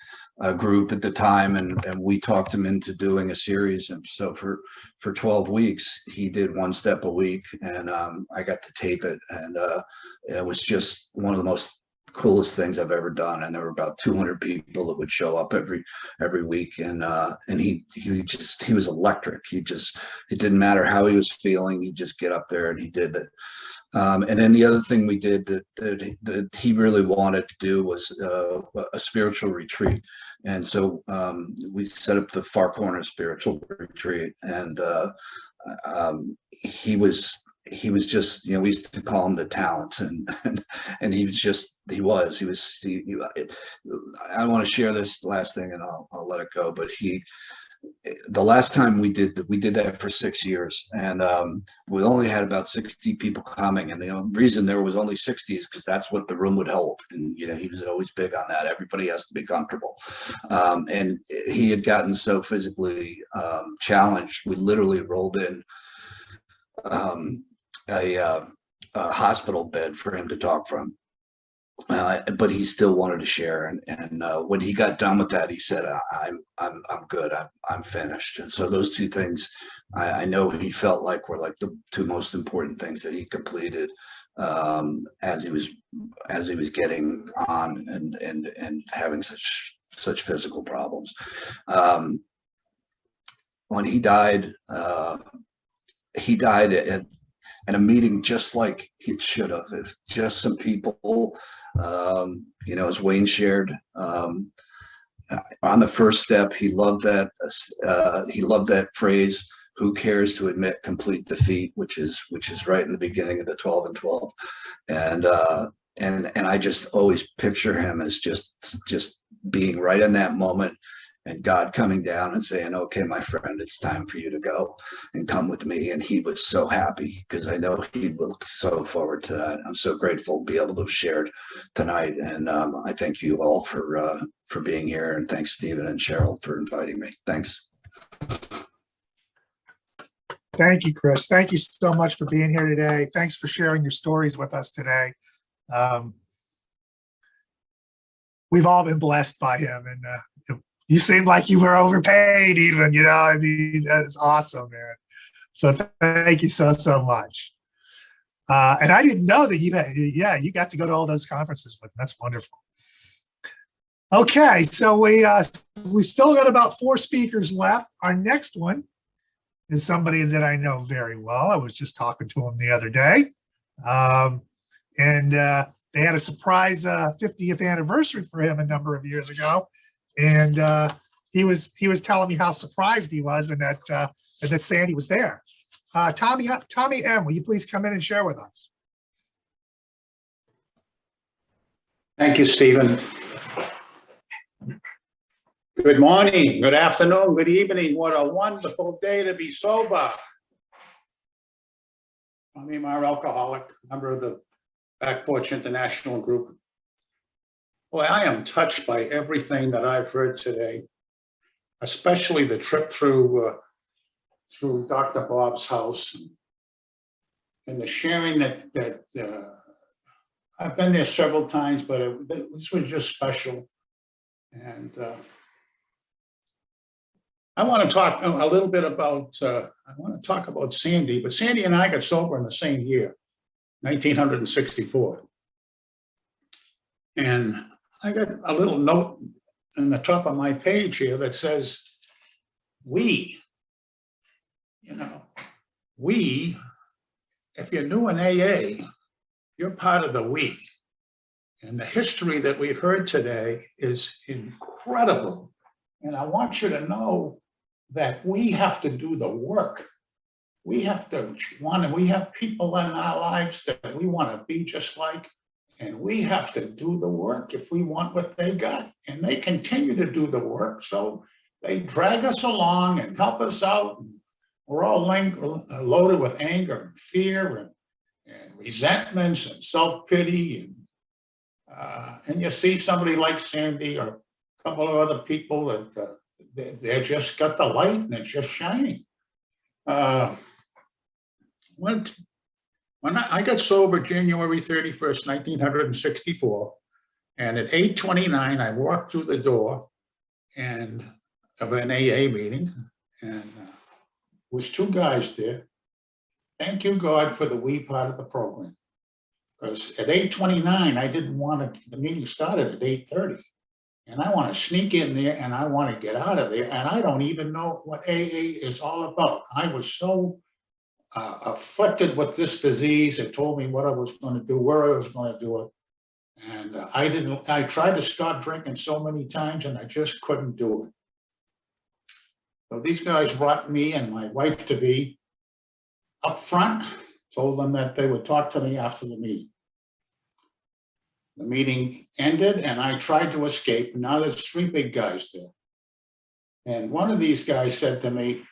group at the time, and we talked him into doing a series. And so for 12 weeks, he did one step a week, and I got to tape it, and it was just one of the most coolest things I've ever done. And there were about 200 people that would show up every week, and he was electric. It didn't matter how he was feeling, he'd just get up there and he did it. And then the other thing we did that he really wanted to do was a spiritual retreat. And so we set up the Far Corner Spiritual Retreat, and he was just, we used to call him the talent, and I want to share this last thing, and I'll let it go. But the last time we did that for 6 years, and we only had about 60 people coming, and the reason there was only 60 is because that's what the room would hold. And he was always big on that. Everybody has to be comfortable, and he had gotten so physically challenged. We literally rolled in a hospital bed for him to talk from. But he still wanted to share, and when he got done with that, he said, "I'm good. I'm finished." And so those two things, I know he felt like were like the two most important things that he completed as he was getting on and having such physical problems. When he died at a meeting just like it should have. If just some people, as Wayne shared, on the first step, he loved that phrase, "Who cares to admit complete defeat," which is right in the beginning of the 12 and 12. And I just always picture him as just being right in that moment, and God coming down and saying, "Okay, my friend, it's time for you to go and come with me." And he was so happy, because I know he looked so forward to that. I'm so grateful to be able to have shared tonight. And I thank you all for being here. And thanks, Stephen and Cheryl, for inviting me. Thanks. Thank you, Chris. Thank you so much for being here today. Thanks for sharing your stories with us today. We've all been blessed by him, and you seemed like you were overpaid even, that's awesome, man. So thank you so much. And I didn't know that you got to go to all those conferences with him. That's wonderful. Okay, so we still got about 4 speakers left. Our next one is somebody that I know very well. I was just talking to him the other day. And they had a surprise 50th anniversary for him a number of years ago. And he was telling me how surprised he was, and that Sandy was there. Tommy M., will you please come in and share with us? Thank you, Stephen. Good morning, good afternoon, good evening. What a wonderful day to be sober. Tommy M., alcoholic, member of the Back Porch International Group. Boy, I am touched by everything that I've heard today, especially the trip through Dr. Bob's house, and the sharing that I've been there several times, but this was just special. And I want to talk a little bit about, I want to talk about Sandy, but Sandy and I got sober in the same year, 1964. And I got a little note in the top of my page here that says, we, we, if you're new in AA, you're part of the we. And the history that we heard today is incredible. And I want you to know that we have to do the work. We have we have people in our lives that we want to be just like, and we have to do the work if we want what they got. And they continue to do the work. So they drag us along and help us out. We're all loaded with anger and fear and resentments and self-pity. And you see somebody like Sandy or a couple of other people that they just got the light and it's just shining. When I got sober January 31st, 1964, and at 8:29, I walked through the door of an AA meeting, and was two guys there. Thank you, God, for the we part of the program. Because at 8:29, I didn't want to, the meeting started at 8:30. And I want to sneak in there and I want to get out of there. And I don't even know what AA is all about. I was so afflicted with this disease. It told me what I was going to do, where I was going to do it. And I tried to stop drinking so many times and I just couldn't do it. So these guys brought me and my wife to be up front, told them that they would talk to me after the meeting. The meeting ended and I tried to escape. Now there's three big guys there. And one of these guys said to me,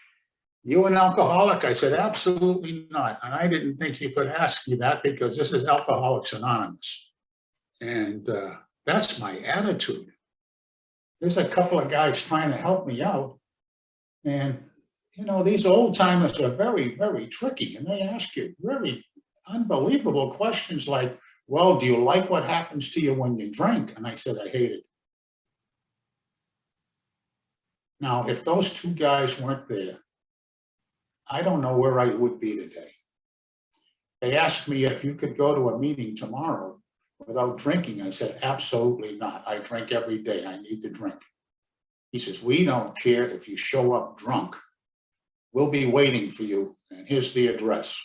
"You an alcoholic?" I said, "Absolutely not." And I didn't think you could ask me that because this is Alcoholics Anonymous. And that's my attitude. There's a couple of guys trying to help me out. And, these old timers are very, very tricky. And they ask you very unbelievable questions like, "Well, do you like what happens to you when you drink?" And I said, "I hate it." Now, if those two guys weren't there, I don't know where I would be today. They asked me if you could go to a meeting tomorrow without drinking. I said, "Absolutely not. I drink every day. I need to drink." He says, "We don't care if you show up drunk. We'll be waiting for you. And here's the address."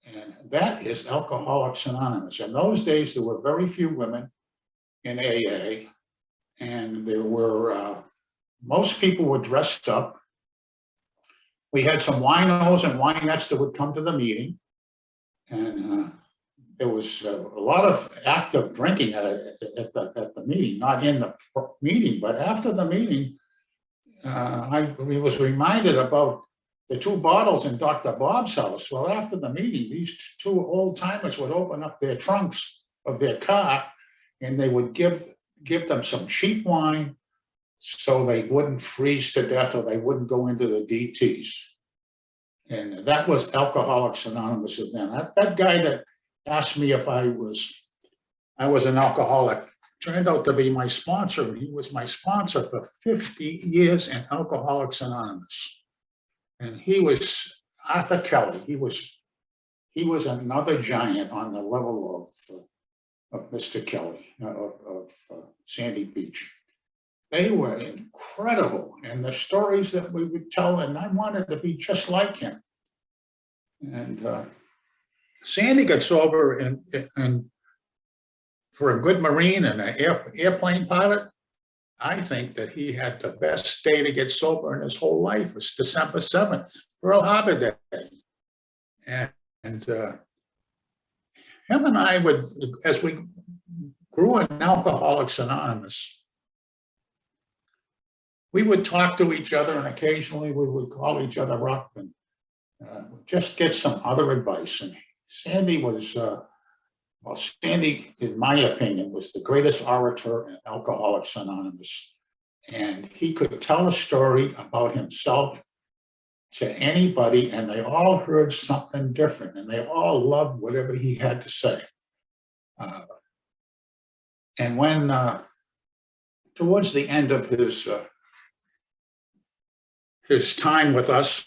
And that is Alcoholics Anonymous. In those days, there were very few women in AA, and there were, most people were dressed up. We had some winos and winettes that would come to the meeting. And there was a lot of active drinking at the meeting, not in the meeting, but after the meeting, I was reminded about the two bottles in Dr. Bob's house. Well, after the meeting, these two old timers would open up their trunks of their car and they would give them some cheap wine so they wouldn't freeze to death or they wouldn't go into the DTs. And that was Alcoholics Anonymous then. That guy that asked me if I was an alcoholic turned out to be my sponsor. He was my sponsor for 50 years in Alcoholics Anonymous. And he was Arthur Kelly. He was another giant on the level of Mr. Kelly, of Sandy Beach. They were incredible. And the stories that we would tell, and I wanted to be just like him. And Sandy got sober and for a good Marine and an airplane pilot, I think that he had the best day to get sober in his whole life. It was December 7th, Pearl Harbor Day. And him and I would, as we grew in Alcoholics Anonymous, we would talk to each other and occasionally we would call each other up and just get some other advice. And Sandy was, Sandy, in my opinion, was the greatest orator in Alcoholics Anonymous. And he could tell a story about himself to anybody and they all heard something different and they all loved whatever he had to say. And when, towards the end of his his time with us.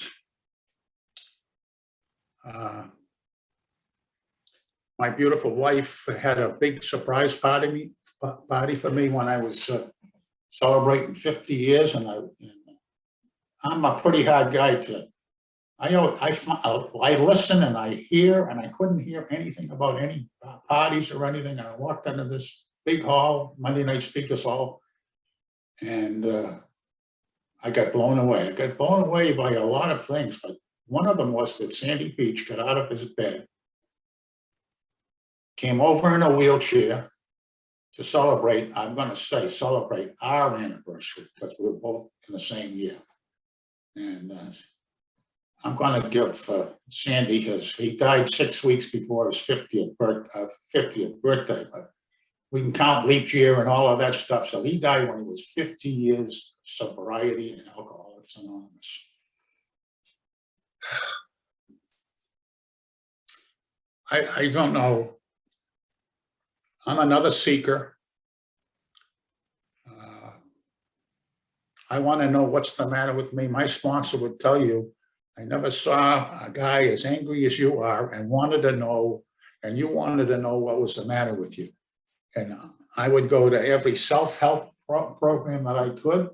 My beautiful wife had a big surprise party for me when I was celebrating 50 years, and I'm a pretty hard guy to. I listen and I hear, and I couldn't hear anything about any parties or anything. I walked into this big hall, Monday night speakers hall, and I got blown away. I got blown away by a lot of things, but one of them was that Sandy Beach got out of his bed, came over in a wheelchair to celebrate, I'm going to say celebrate our anniversary, because we were both in the same year. And I'm going to give Sandy he died 6 weeks before his 50th birthday, but we can count leap year and all of that stuff. So he died when he was 50 years sobriety and Alcoholics Anonymous. I don't know. I'm another seeker. I want to know what's the matter with me. My sponsor would tell you, I never saw a guy as angry as you are and wanted to know, and you wanted to know what was the matter with you. And I would go to every self-help program that I could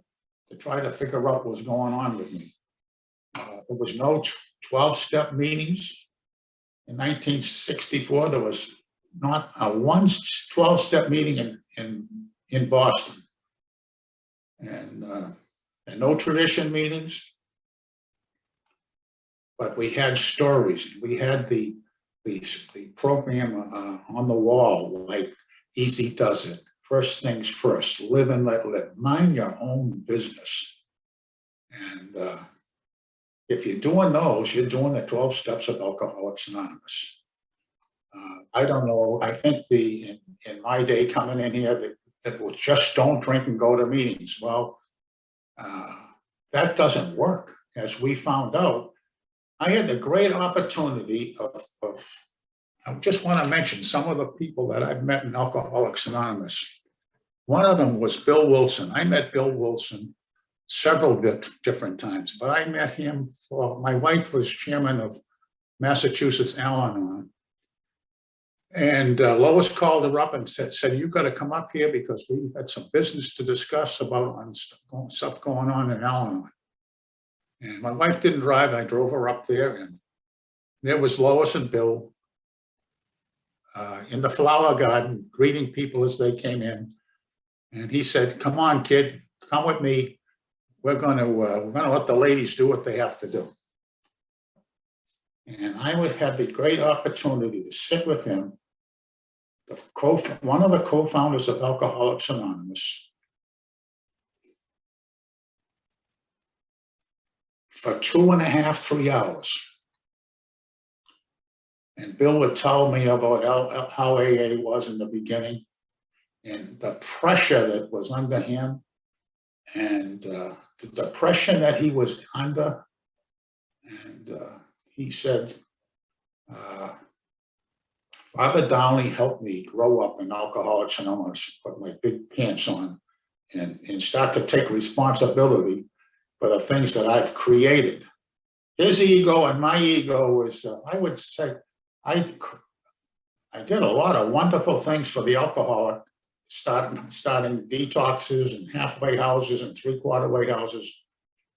to try to figure out what was going on with me. There was no 12-step meetings. In 1964, there was not a one 12-step meeting in Boston. And no tradition meetings. But we had stories. We had the program on the wall, like Easy Does It. First things first, live and let live. Mind your own business. And if you're doing those, you're doing the 12 steps of Alcoholics Anonymous. I don't know. I think in my day coming in here, that was just don't drink and go to meetings. Well, that doesn't work. As we found out, I had the great opportunity of I just want to mention some of the people that I've met in Alcoholics Anonymous. One of them was Bill Wilson. I met Bill Wilson several different times, but I met him my wife was chairman of Massachusetts Al-Anon. And Lois called her up and said, you got to come up here because we had some business to discuss about stuff going on in Al-Anon. And my wife didn't drive. I drove her up there, and there was Lois and Bill in the flower garden greeting people as they came in. And he said, come on, kid, come with me. We're going to let the ladies do what they have to do. And I would have the great opportunity to sit with him, one of the co-founders of Alcoholics Anonymous, for 2.5, 3 hours. And Bill would tell me about how AA was in the beginning and the pressure that was under him and the depression that he was under. And he said, Father Downey helped me grow up in Alcoholics Anonymous, put my big pants on and start to take responsibility for the things that I've created. His ego and my ego was, I would say, I did a lot of wonderful things for the alcoholic, starting detoxes and halfway houses and three-quarter-way houses,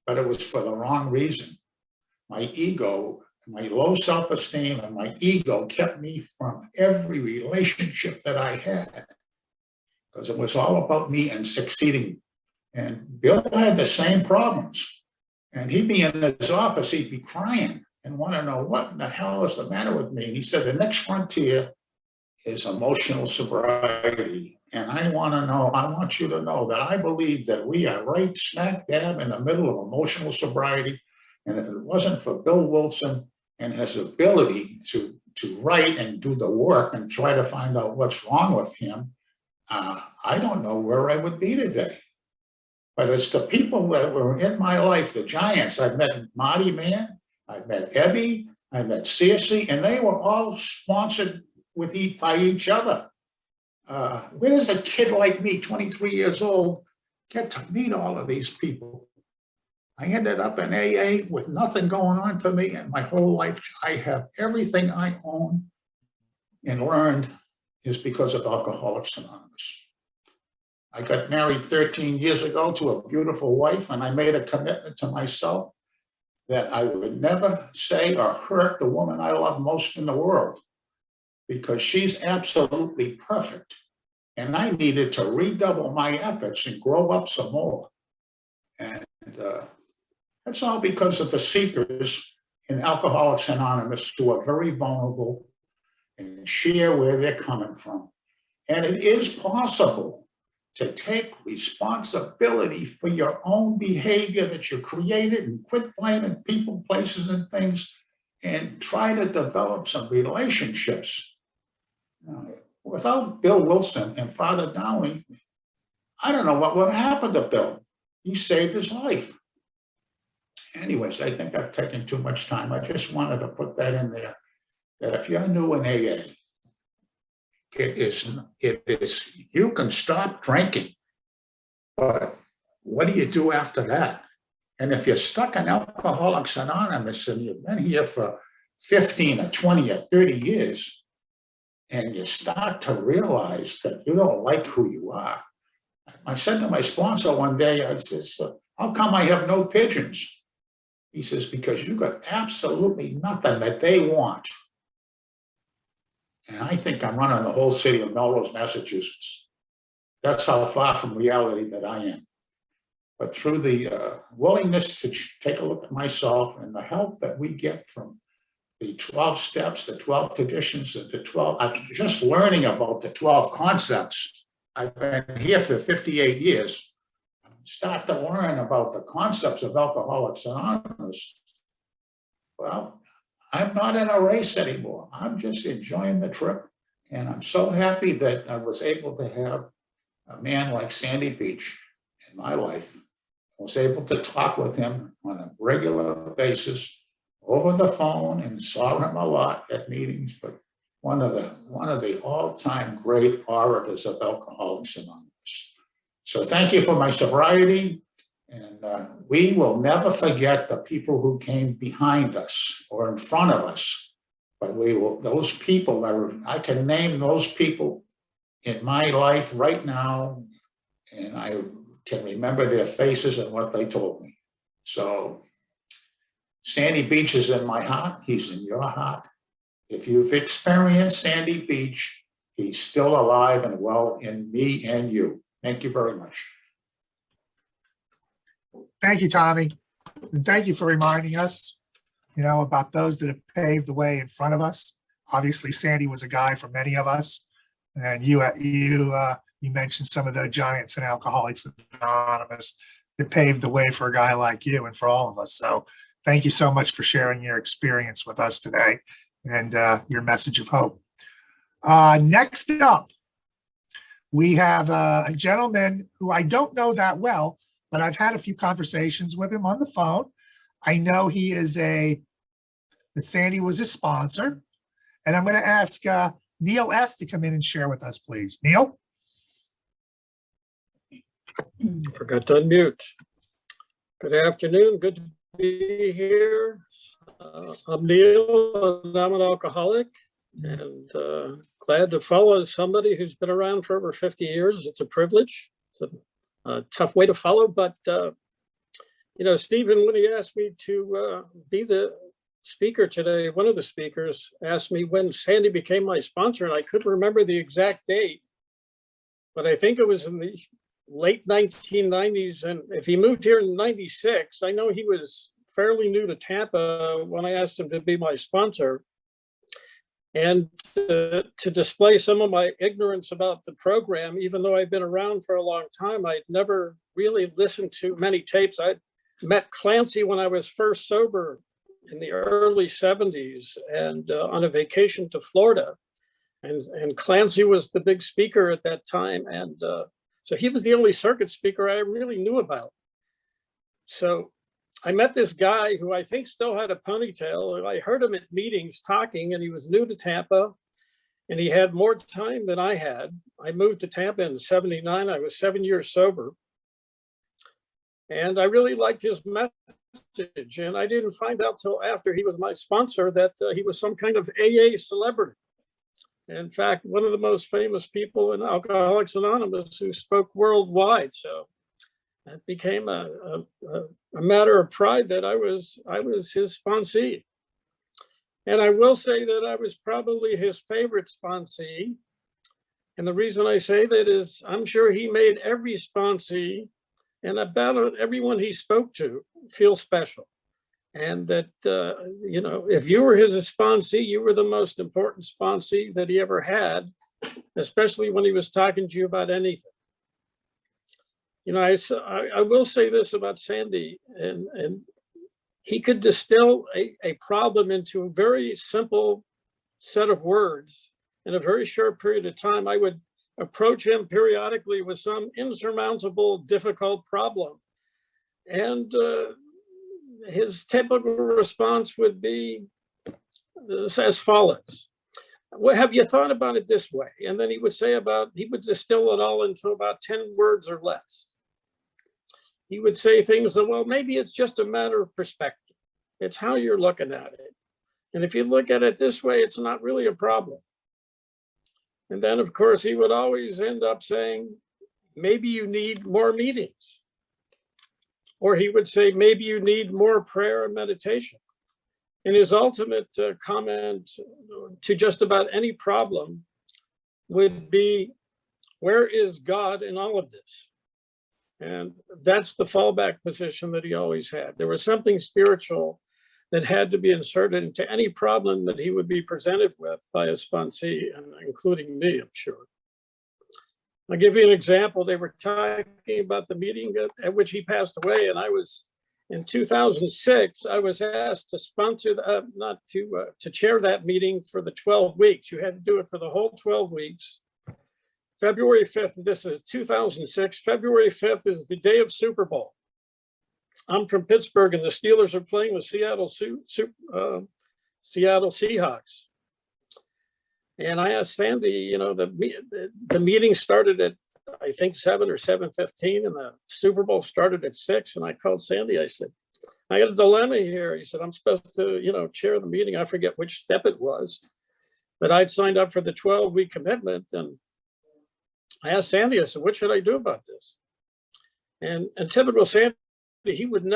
but it was for the wrong reason. My ego, my low self-esteem and my ego kept me from every relationship that I had because it was all about me and succeeding. And Bill had the same problems. And he'd be in his office, he'd be crying and want to know what the hell is the matter with me. And he said, the next frontier is emotional sobriety. And I want you to know that I believe that we are right smack dab in the middle of emotional sobriety. And if it wasn't for Bill Wilson and his ability to write and do the work and try to find out what's wrong with him, I don't know where I would be today. But it's the people that were in my life, the giants. I've met Marty Mann, I've met Ebby, I met Circe, and they were all sponsored by each other. Where does a kid like me, 23 years old, get to meet all of these people? I ended up in AA with nothing going on for me, and my whole life, I have everything I own and learned is because of Alcoholics Anonymous. I got married 13 years ago to a beautiful wife, and I made a commitment to myself that I would never say or hurt the woman I love most in the world, because she's absolutely perfect. And I needed to redouble my efforts and grow up some more. And that's all because of the seekers in Alcoholics Anonymous who are very vulnerable and share where they're coming from. And it is possible to take responsibility for your own behavior that you created and quit blaming people, places, and things, and try to develop some relationships. Without Bill Wilson and Father Dowling, I don't know what would happen to Bill. He saved his life. Anyways, I think I've taken too much time. I just wanted to put that in there, that if you're new in AA, it is, you can stop drinking, but what do you do after that? And if you're stuck in Alcoholics Anonymous and you've been here for 15 or 20 or 30 years, and you start to realize that you don't like who you are. I said to my sponsor one day, I says, how come I have no pigeons? He says, because you got absolutely nothing that they want. And I think I'm running the whole city of Melrose, Massachusetts. That's how far from reality that I am. But through the willingness to take a look at myself and the help that we get from the 12 steps, the 12 traditions, and the 12, I'm just learning about the 12 concepts. I've been here for 58 years. Start to learn about the concepts of Alcoholics Anonymous. Well, I'm not in a race anymore. I'm just enjoying the trip. And I'm so happy that I was able to have a man like Sandy Beach in my life. I was able to talk with him on a regular basis over the phone and saw him a lot at meetings, but one of the all-time great orators of Alcoholics Anonymous. So thank you for my sobriety, and we will never forget the people who came behind us or in front of us, but we will, those people that were, I can name those people in my life right now, and I can remember their faces and what they told me. So Sandy Beach is in my heart. He's in your heart. If you've experienced Sandy Beach, he's still alive and well in me and you. Thank you very much. Thank you, Tommy. And thank you for reminding us, about those that have paved the way in front of us. Obviously, Sandy was a guy for many of us. And you mentioned some of the giants in Alcoholics Anonymous that paved the way for a guy like you and for all of us. So thank you so much for sharing your experience with us today and your message of hope. Next up, we have a gentleman who I don't know that well, but I've had a few conversations with him on the phone. I know he is that Sandy was a sponsor, and I'm going to ask Neil S. to come in and share with us, please. Neil? Forgot to unmute. Good afternoon. Good to be here. I'm Neil, and I'm an alcoholic, and glad to follow somebody who's been around for over 50 years. It's a privilege. It's a tough way to follow, but Stephen, when he asked me to be the speaker today, one of the speakers asked me when Sandy became my sponsor, and I couldn't remember the exact date, but I think it was in the late 1990s. And if he moved here in 96, I know he was fairly new to Tampa when I asked him to be my sponsor. And to display some of my ignorance about the program, even though I've been around for a long time, I'd never really listened to many tapes. I met Clancy when I was first sober in the early 70s and on a vacation to Florida. And Clancy was the big speaker at that time. And so he was the only circuit speaker I really knew about. So I met this guy who I think still had a ponytail, and I heard him at meetings talking, and he was new to Tampa, and he had more time than I had. I moved to Tampa in '79. I was 7 years sober. And I really liked his message. And I didn't find out till after he was my sponsor that he was some kind of AA celebrity. In fact, one of the most famous people in Alcoholics Anonymous who spoke worldwide. So it became a matter of pride that I was his sponsee. And I will say that I was probably his favorite sponsee. And the reason I say that is I'm sure he made every sponsee and about everyone he spoke to feel special. And that, you know, if you were his sponsee, you were the most important sponsee that he ever had, especially when he was talking to you about anything. You know, I will say this about Sandy, and he could distill a problem into a very simple set of words in a very short period of time. I would approach him periodically with some insurmountable, difficult problem. And his typical response would be as follows. Well, have you thought about it this way? And then he would distill it all into about 10 words or less. He would say things that, well, maybe it's just a matter of perspective. It's how you're looking at it. And if you look at it this way, it's not really a problem. And then, of course, he would always end up saying, maybe you need more meetings. Or he would say, maybe you need more prayer and meditation. And his ultimate comment to just about any problem would be, where is God in all of this? And that's the fallback position that he always had. There was something spiritual that had to be inserted into any problem that he would be presented with by a sponsee, and including me, I'm sure. I'll give you an example. They were talking about the meeting at which he passed away, and I was, in 2006, I was asked to sponsor, to chair that meeting for the 12 weeks. You had to do it for the whole 12 weeks. February 5th, this is 2006, February 5th is the day of Super Bowl. I'm from Pittsburgh and the Steelers are playing the Seattle Seahawks. And I asked Sandy, you know, the meeting started at, I think 7 or 7:15 and the Super Bowl started at 6. And I called Sandy, I said, I got a dilemma here. He said, I'm supposed to, you know, chair the meeting. I forget which step it was, but I'd signed up for the 12-week commitment. And I asked Sandy, I said, what should I do about this? And typical Sandy, he would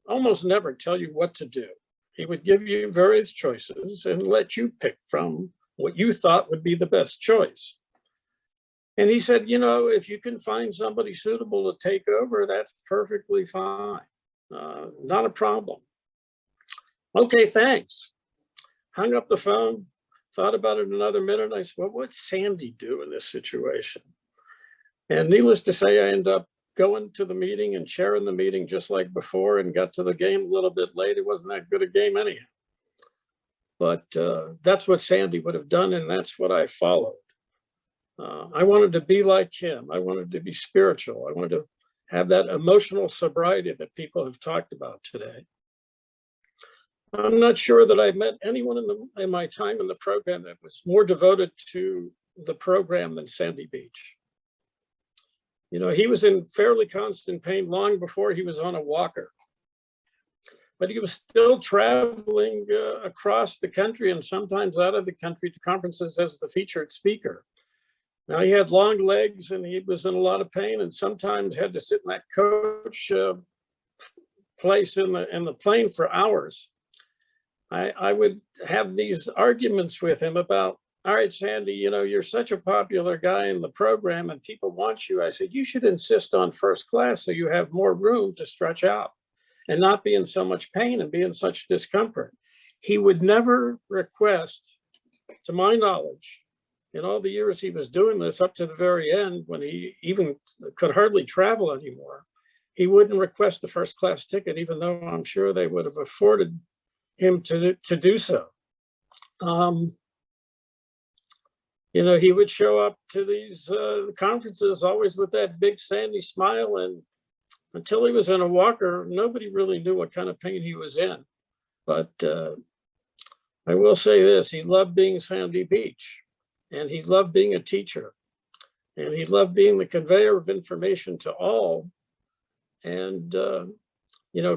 almost never tell you what to do. He would give you various choices and let you pick from what you thought would be the best choice. And he said, you know, if you can find somebody suitable to take over, that's perfectly fine. Not a problem. Okay, thanks. Hung up the phone, thought about it another minute. I said, well, what's Sandy do in this situation? And needless to say, I ended up going to the meeting and chairing the meeting just like before, and got to the game a little bit late. It wasn't that good a game anyhow. But that's what Sandy would have done, and that's what I followed. I wanted to be like him. I wanted to be spiritual. I wanted to have that emotional sobriety that people have talked about today. I'm not sure that I met anyone in my time in the program that was more devoted to the program than Sandy Beach. You know, he was in fairly constant pain long before he was on a walker. But he was still traveling across the country and sometimes out of the country to conferences as the featured speaker. Now, he had long legs and he was in a lot of pain and sometimes had to sit in that coach place in the plane for hours. I would have these arguments with him about, all right, Sandy, you know, you're such a popular guy in the program and people want you. I said, you should insist on first class so you have more room to stretch out and not be in so much pain and be in such discomfort. He would never request, to my knowledge, in all the years he was doing this up to the very end, when he even could hardly travel anymore, he wouldn't request a first class ticket, even though I'm sure they would have afforded him to do so. You know, he would show up to these conferences always with that big sandy smile, and until he was in a walker, nobody really knew what kind of pain he was in. But I will say this, he loved being Sandy Beach, and he loved being a teacher, and he loved being the conveyor of information to all. And,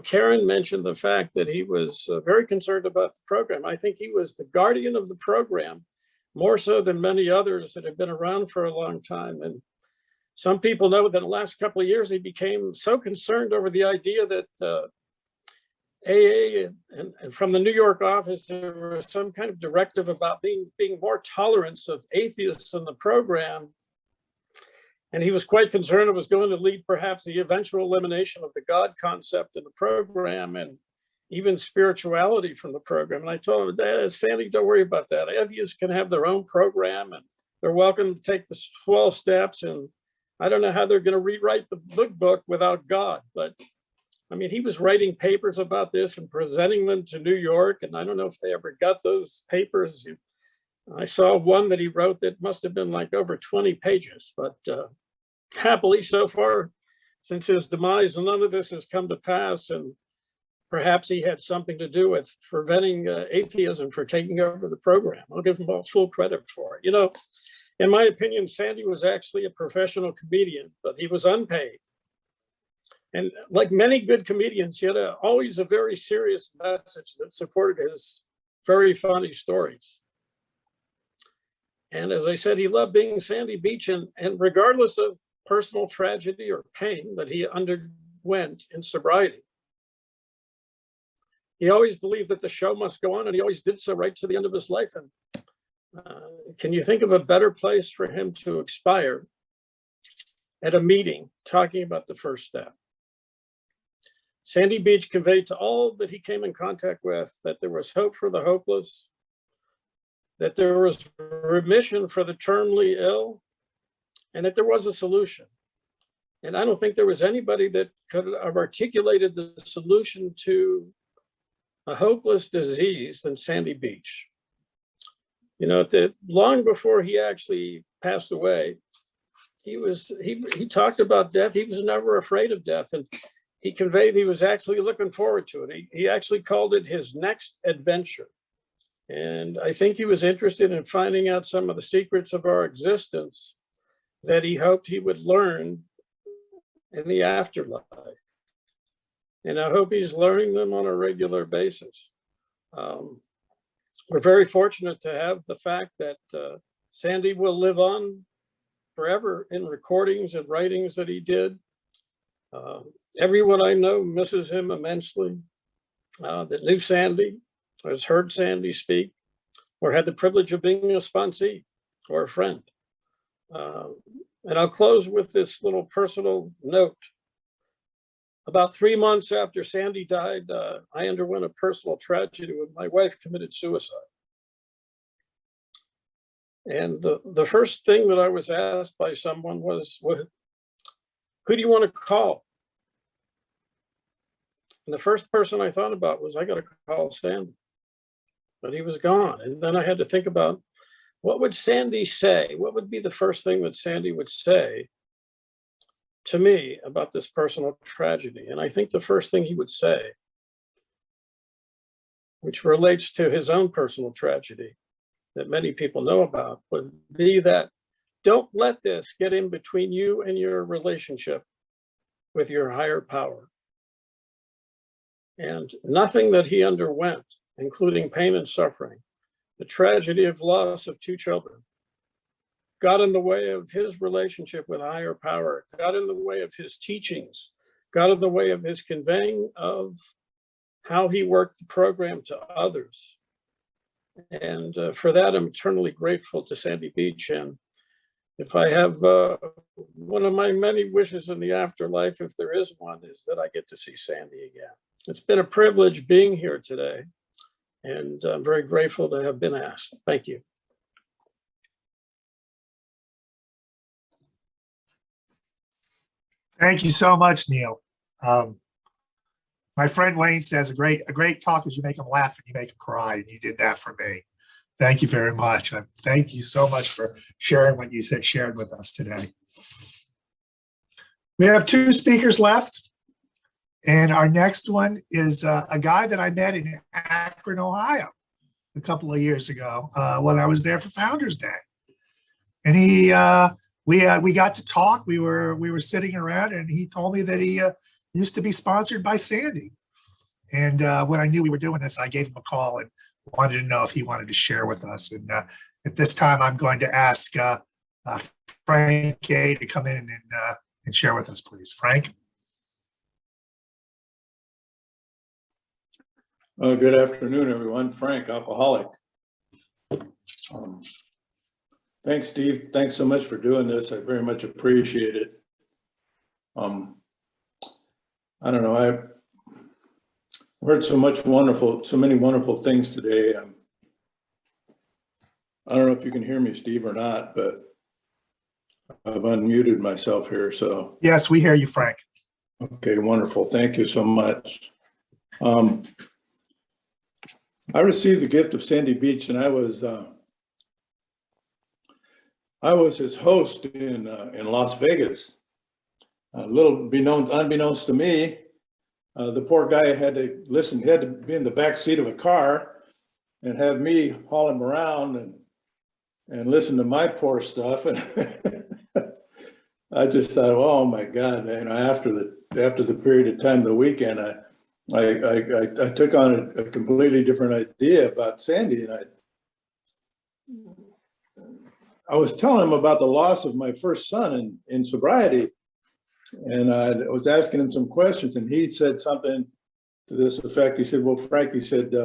Karen mentioned the fact that he was very concerned about the program. I think he was the guardian of the program, more so than many others that have been around for a long time. And some people know that in the last couple of years, he became so concerned over the idea that AA and from the New York office, there was some kind of directive about being more tolerant of atheists in the program. And he was quite concerned it was going to lead perhaps the eventual elimination of the God concept in the program and even spirituality from the program. And I told him, Sandy, don't worry about that. Atheists can have their own program and they're welcome to take the 12 steps. And I don't know how they're going to rewrite the big book without God. But I mean, he was writing papers about this and presenting them to New York. And I don't know if they ever got those papers. I saw one that he wrote that must have been like over 20 pages, but happily so far, since his demise, none of this has come to pass. And perhaps he had something to do with preventing atheism for taking over the program. I'll give him all full credit for it. In my opinion, Sandy was actually a professional comedian, but he was unpaid. And like many good comedians, he had always a very serious message that supported his very funny stories. And as I said, he loved being Sandy Beach, and regardless of personal tragedy or pain that he underwent in sobriety, he always believed that the show must go on, and he always did so right to the end of his life. And can you think of a better place for him to expire at a meeting talking about the first step? Sandy Beach conveyed to all that he came in contact with that there was hope for the hopeless, that there was remission for the terminally ill, and that there was a solution. And I don't think there was anybody that could have articulated the solution to a hopeless disease than Sandy Beach. Long before he actually passed away, he talked about death. He was never afraid of death. And he conveyed he was actually looking forward to it. He actually called it his next adventure. And I think he was interested in finding out some of the secrets of our existence that he hoped he would learn in the afterlife. And I hope he's learning them on a regular basis. We're very fortunate to have the fact that Sandy will live on forever in recordings and writings that he did. Everyone I know misses him immensely, that knew Sandy, has heard Sandy speak, or had the privilege of being a sponsee or a friend. And I'll close with this little personal note. About 3 months after Sandy died, I underwent a personal tragedy when my wife committed suicide. And the first thing that I was asked by someone was, who do you want to call? And the first person I thought about was, I got to call Sandy. But he was gone. And then I had to think about, what would Sandy say? What would be the first thing that Sandy would say to me about this personal tragedy? And I think the first thing he would say, which relates to his own personal tragedy that many people know about, would be that don't let this get in between you and your relationship with your higher power. And nothing that he underwent, including pain and suffering, the tragedy of loss of 2 children, got in the way of his relationship with higher power, got in the way of his teachings, got in the way of his conveying of how he worked the program to others. And for that, I'm eternally grateful to Sandy Beach. And if I have one of my many wishes in the afterlife, if there is one, is that I get to see Sandy again. It's been a privilege being here today, and I'm very grateful to have been asked. Thank you. Thank you so much, Neil. My friend Wayne says a great talk is you make them laugh and you make them cry, and you did that for me. Thank you very much. Thank you so much for sharing what you shared with us today. We have 2 speakers left. And our next one is a guy that I met in Akron, Ohio, a couple of years ago when I was there for Founders Day. And we got to talk. We were sitting around, and he told me that he used to be sponsored by Sandy. And when I knew we were doing this, I gave him a call and wanted to know if he wanted to share with us. And at this time, I'm going to ask Frank A. to come in and share with us, please. Frank? Good afternoon, everyone. Frank, alcoholic. Thanks, Steve. Thanks so much for doing this. I very much appreciate it. I don't know. I've heard so many wonderful things today. I don't know if you can hear me, Steve, or not, but I've unmuted myself here. So Yes, we hear you, Frank. okay, wonderful. Thank you so much. I received the gift of Sandy Beach, and I was his host in Las Vegas. A little unbeknownst to me, the poor guy had to listen. He had to be in the back seat of a car and have me haul him around and listen to my poor stuff. And I just thought, oh my God! And after the period of time, the weekend, I took on a completely different idea about Sandy, and I was telling him about the loss of my first son in sobriety, and I was asking him some questions, and he said something to this effect. He said, well, Frank, he said,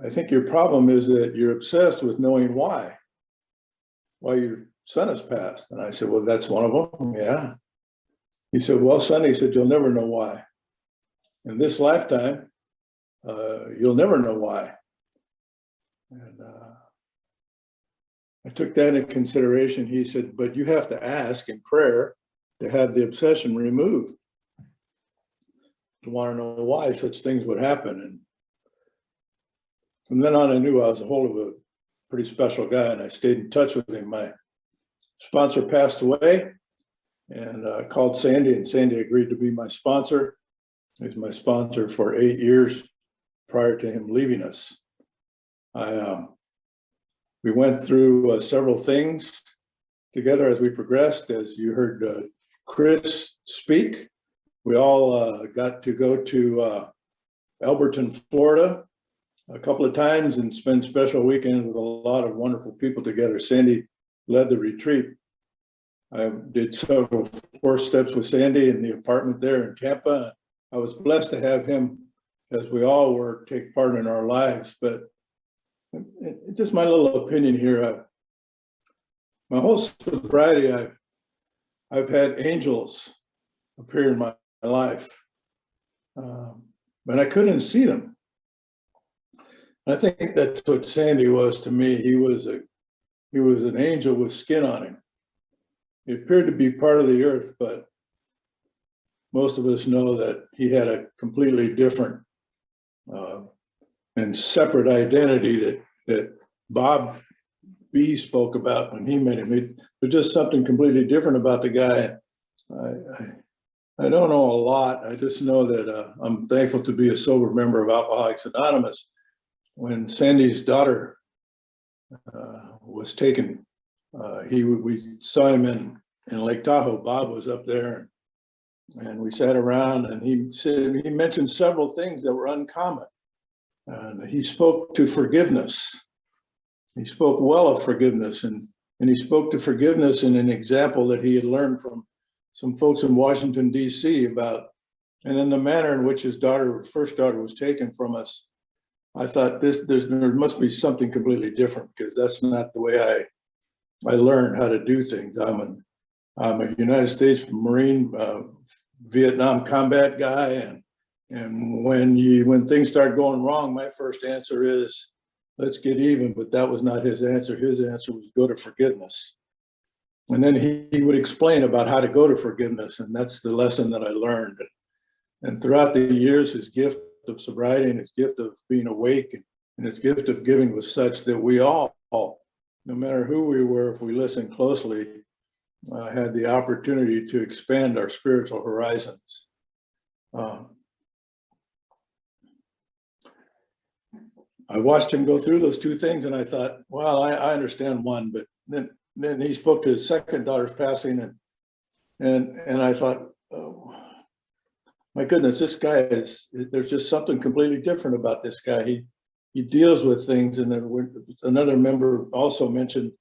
I think your problem is that you're obsessed with knowing why your son has passed. And I said, well, that's one of them. Yeah. He said, well, son, he said, you'll never know why. In this lifetime, you'll never know why. And I took that into consideration. He said, but you have to ask in prayer to have the obsession removed, to want to know why such things would happen. And from then on, I knew I was a whole of a pretty special guy, and I stayed in touch with him. My sponsor passed away, and I called Sandy, and Sandy agreed to be my sponsor. He was my sponsor for 8 years prior to him leaving us. We went through several things together as we progressed. As you heard Chris speak, we all got to go to Alberton, Florida a couple of times and spend special weekends with a lot of wonderful people together. Sandy led the retreat. I did several 4 steps with Sandy in the apartment there in Tampa. I was blessed to have him, as we all were, take part in our lives. But just my little opinion here, my whole sobriety, I've had angels appear in my life, but I couldn't see them. I think that's what Sandy was to me. He was an angel with skin on him. He appeared to be part of the earth, but most of us know that he had a completely different and separate identity that Bob B spoke about when he met him. There's just something completely different about the guy. I don't know a lot. I just know that I'm thankful to be a sober member of Alcoholics Anonymous. When Sandy's daughter was taken, we saw him in Lake Tahoe. Bob was up there, and we sat around, and he mentioned several things that were uncommon. And he spoke to forgiveness. He spoke well of forgiveness, and he spoke to forgiveness in an example that he had learned from some folks in Washington, D.C. about, and in the manner in which his first daughter was taken from us. I thought there must be something completely different, because that's not the way I learned how to do things. I'm a United States Marine, Vietnam combat guy, and when things start going wrong, my first answer is, let's get even. But that was not his answer. His answer was go to forgiveness. And then he would explain about how to go to forgiveness, and that's the lesson that I learned. And throughout the years, his gift of sobriety and his gift of being awake and his gift of giving was such that we all, no matter who we were, if we listened closely, had the opportunity to expand our spiritual horizons. I watched him go through those 2 things, and I thought, well, I understand one, but then he spoke to his second daughter's passing, and I thought, oh, my goodness, this guy there's just something completely different about this guy. He deals with things, and then another member also mentioned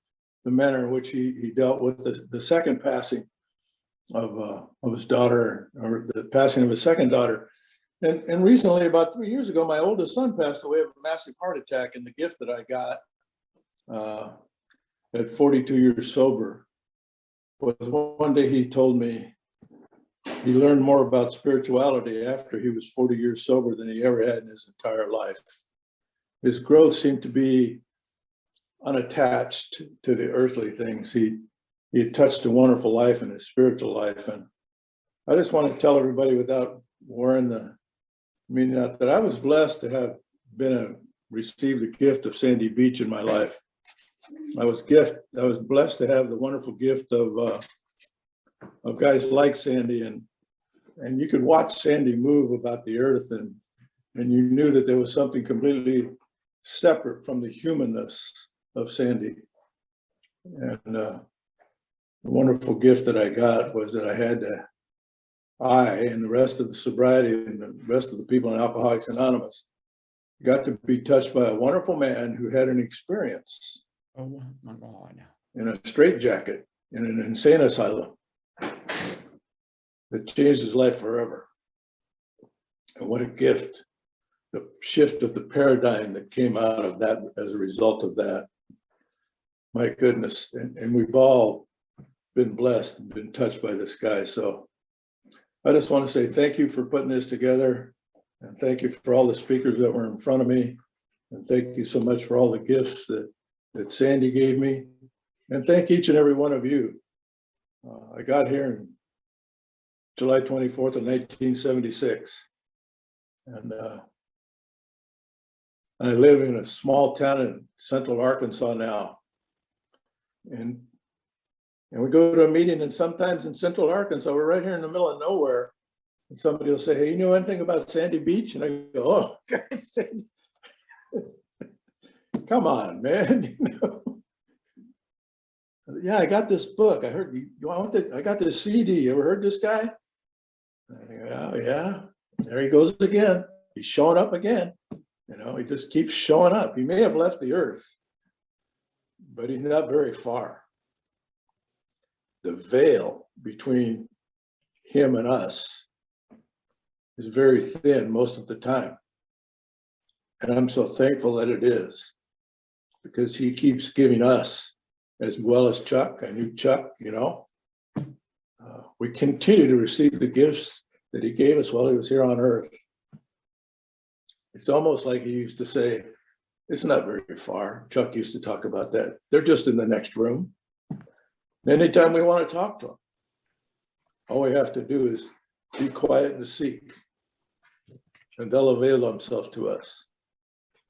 the manner in which he dealt with the second passing of his daughter, or the passing of his second daughter. And recently, about 3 years ago, my oldest son passed away of a massive heart attack, and the gift that I got at 42 years sober was one day he told me he learned more about spirituality after he was 40 years sober than he ever had in his entire life. His growth seemed to be unattached to the earthly things. He had touched a wonderful life in his spiritual life. And I just want to tell everybody, without wearing that I was blessed to have received the gift of Sandy Beach in my life. I was blessed to have the wonderful gift of guys like Sandy, and you could watch Sandy move about the earth, and you knew that there was something completely separate from the humanness of Sandy. And the wonderful gift that I got was that I and the rest of the sobriety and the rest of the people in Alcoholics Anonymous got to be touched by a wonderful man who had an experience in a straitjacket in an insane asylum that changed his life forever. And what a gift, the shift of the paradigm that came out of that as a result of that. My goodness, and we've all been blessed and been touched by this guy. So I just want to say thank you for putting this together, and thank you for all the speakers that were in front of me, and thank you so much for all the gifts that Sandy gave me, and thank each and every one of you. I got here in July 24th of 1976, and I live in a small town in central Arkansas now, and we go to a meeting, and sometimes in central Arkansas, we're right here in the middle of nowhere, and somebody will say, "Hey, you know anything about Sandy Beach?" And I go, "Oh, God, Sandy, come on, man." You know? Yeah, I got this book. I heard I got this CD. You ever heard this guy? I go, yeah. There he goes again. He's showing up again. You know, he just keeps showing up. He may have left the earth, but he's not very far. The veil between him and us is very thin most of the time. And I'm so thankful that it is, because he keeps giving us, as well as Chuck. I knew Chuck, you know. We continue to receive the gifts that he gave us while he was here on earth. It's almost like he used to say, it's not very far. Chuck used to talk about that. They're just in the next room. Anytime we want to talk to them, all we have to do is be quiet and seek, and they'll avail themselves to us.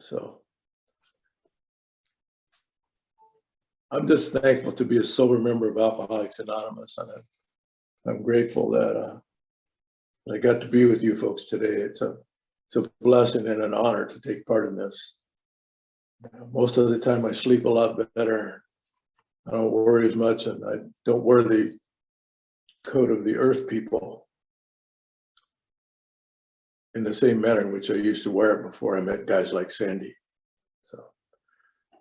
So I'm just thankful to be a sober member of Alcoholics Anonymous, and I'm grateful that I got to be with you folks today. It's a blessing and an honor to take part in this. Most of the time I sleep a lot better. I don't worry as much, and I don't wear the coat of the earth people in the same manner in which I used to wear it before I met guys like Sandy. So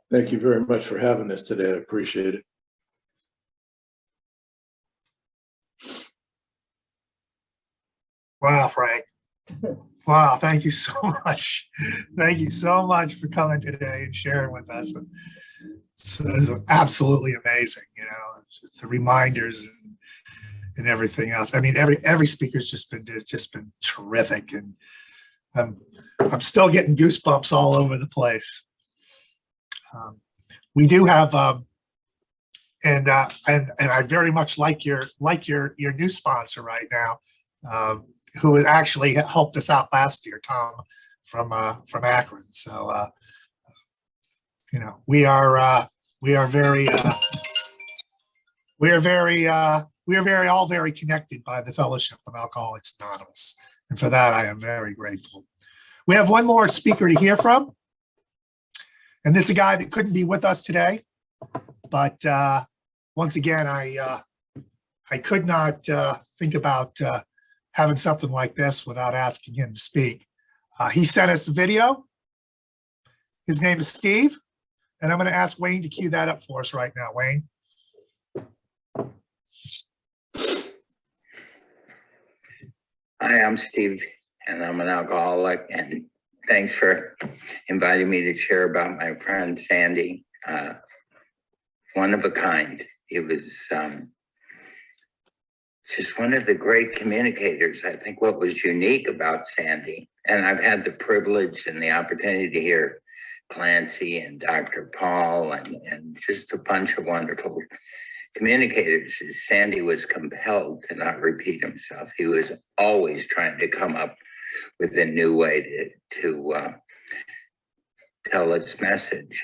thank you very much for having this today. I appreciate it. Wow, Frank. Wow, thank you so much. Thank you so much for coming today and sharing with us. It's absolutely amazing, you know. It's the reminders and everything else. I mean, every speaker's just been terrific, and I'm still getting goosebumps all over the place. We do have, and I very much like your new sponsor right now, who actually helped us out last year, Tom from Akron. So you know, we are all very connected by the Fellowship of Alcoholics Anonymous, and for that I am very grateful. We have one more speaker to hear from, and this is a guy that couldn't be with us today, but once again I could not think about having something like this without asking him to speak. He sent us a video. His name is Steve, and I'm going to ask Wayne to cue that up for us right now. Wayne. Hi, I'm Steve, and I'm an alcoholic, and thanks for inviting me to share about my friend Sandy. One of a kind. He was just one of the great communicators. I think what was unique about Sandy, and I've had the privilege and the opportunity to hear Clancy and Dr. Paul and just a bunch of wonderful communicators, is Sandy was compelled to not repeat himself. He was always trying to come up with a new way to tell its message.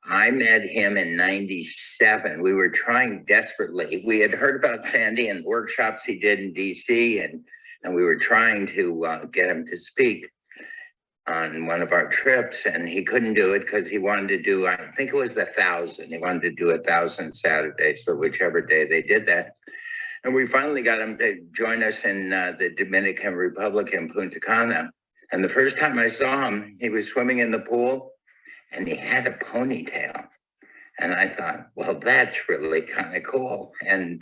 I met him in '97. We were trying desperately. We had heard about Sandy and workshops he did in DC, and we were trying to get him to speak on one of our trips, and he couldn't do it because he wanted to do, I think it was the 1,000. He wanted to do 1,000 Saturdays, or whichever day they did that. And we finally got him to join us in the Dominican Republic in Punta Cana. And the first time I saw him, he was swimming in the pool and he had a ponytail. And I thought, well, that's really kind of cool. And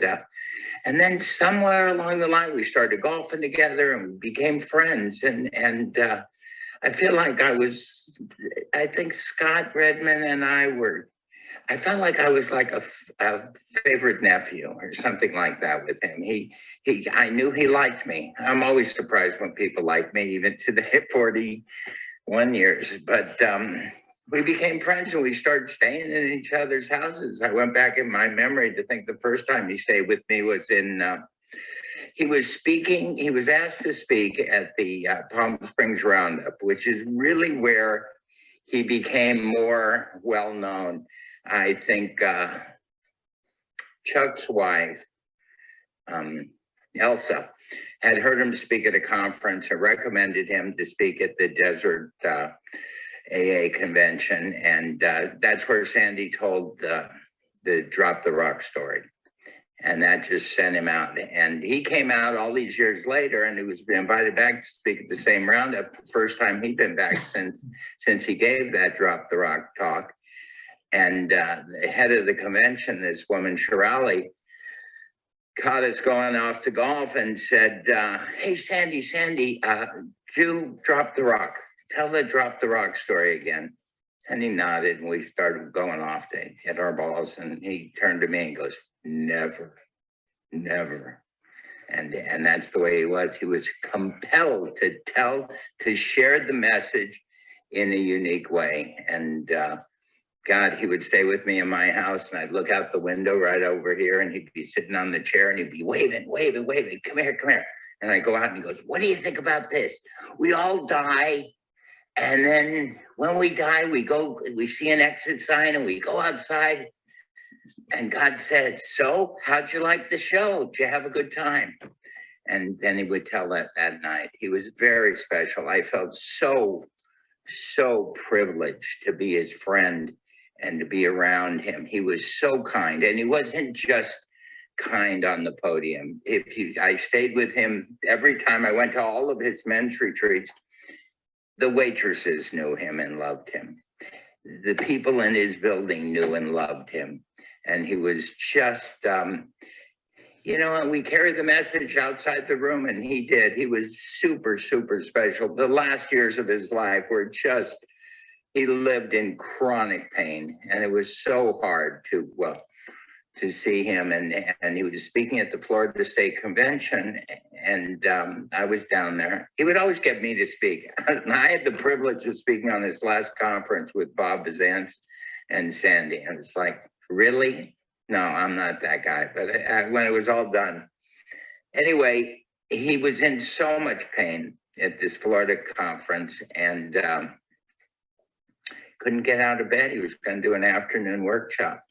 then somewhere along the line, we started golfing together and we became friends. And I feel like I think Scott Redmond and I felt like I was like a favorite nephew or something like that with him. I knew he liked me. I'm always surprised when people like me, even today at 41 years. But we became friends and we started staying in each other's houses. I went back in my memory to think the first time he stayed with me was he was asked to speak at the Palm Springs Roundup, which is really where he became more well-known. I think Chuck's wife, Elsa, had heard him speak at a conference and recommended him to speak at the Desert AA convention. And that's where Sandy told the Drop the Rock story. And that just sent him out. And he came out all these years later and he was invited back to speak at the same roundup. The first time he'd been back since he gave that Drop the Rock talk. And the head of the convention, this woman, Shirali, caught us going off to golf and said, hey, Sandy, do Drop the Rock. Tell the Drop the Rock story again. And he nodded and we started going off to hit our balls. And he turned to me and goes, never. And that's the way he was. He was compelled to share the message in a unique way. And God, he would stay with me in my house and I'd look out the window right over here and he'd be sitting on the chair and he'd be waving, come here. And I go out and he goes, what do you think about this? We all die. And then when we die, we see an exit sign and we go outside. And God said, so how'd you like the show? Did you have a good time? And then he would tell that night. He was very special. I felt so privileged to be his friend and to be around him. He was so kind. And he wasn't just kind on the podium. I stayed with him every time I went to all of his men's retreats. The waitresses knew him and loved him. The people in his building knew and loved him. And he was just, and we carried the message outside the room and he did. He was super special. The last years of his life were he lived in chronic pain. And it was so hard to see him. And he was speaking at the Florida State Convention and I was down there. He would always get me to speak. And I had the privilege of speaking on his last conference with Bob Bazance and Sandy. And it's like, really? No, I'm not that guy. But when it was all done, anyway, he was in so much pain at this Florida conference and couldn't get out of bed. He was going to do an afternoon workshop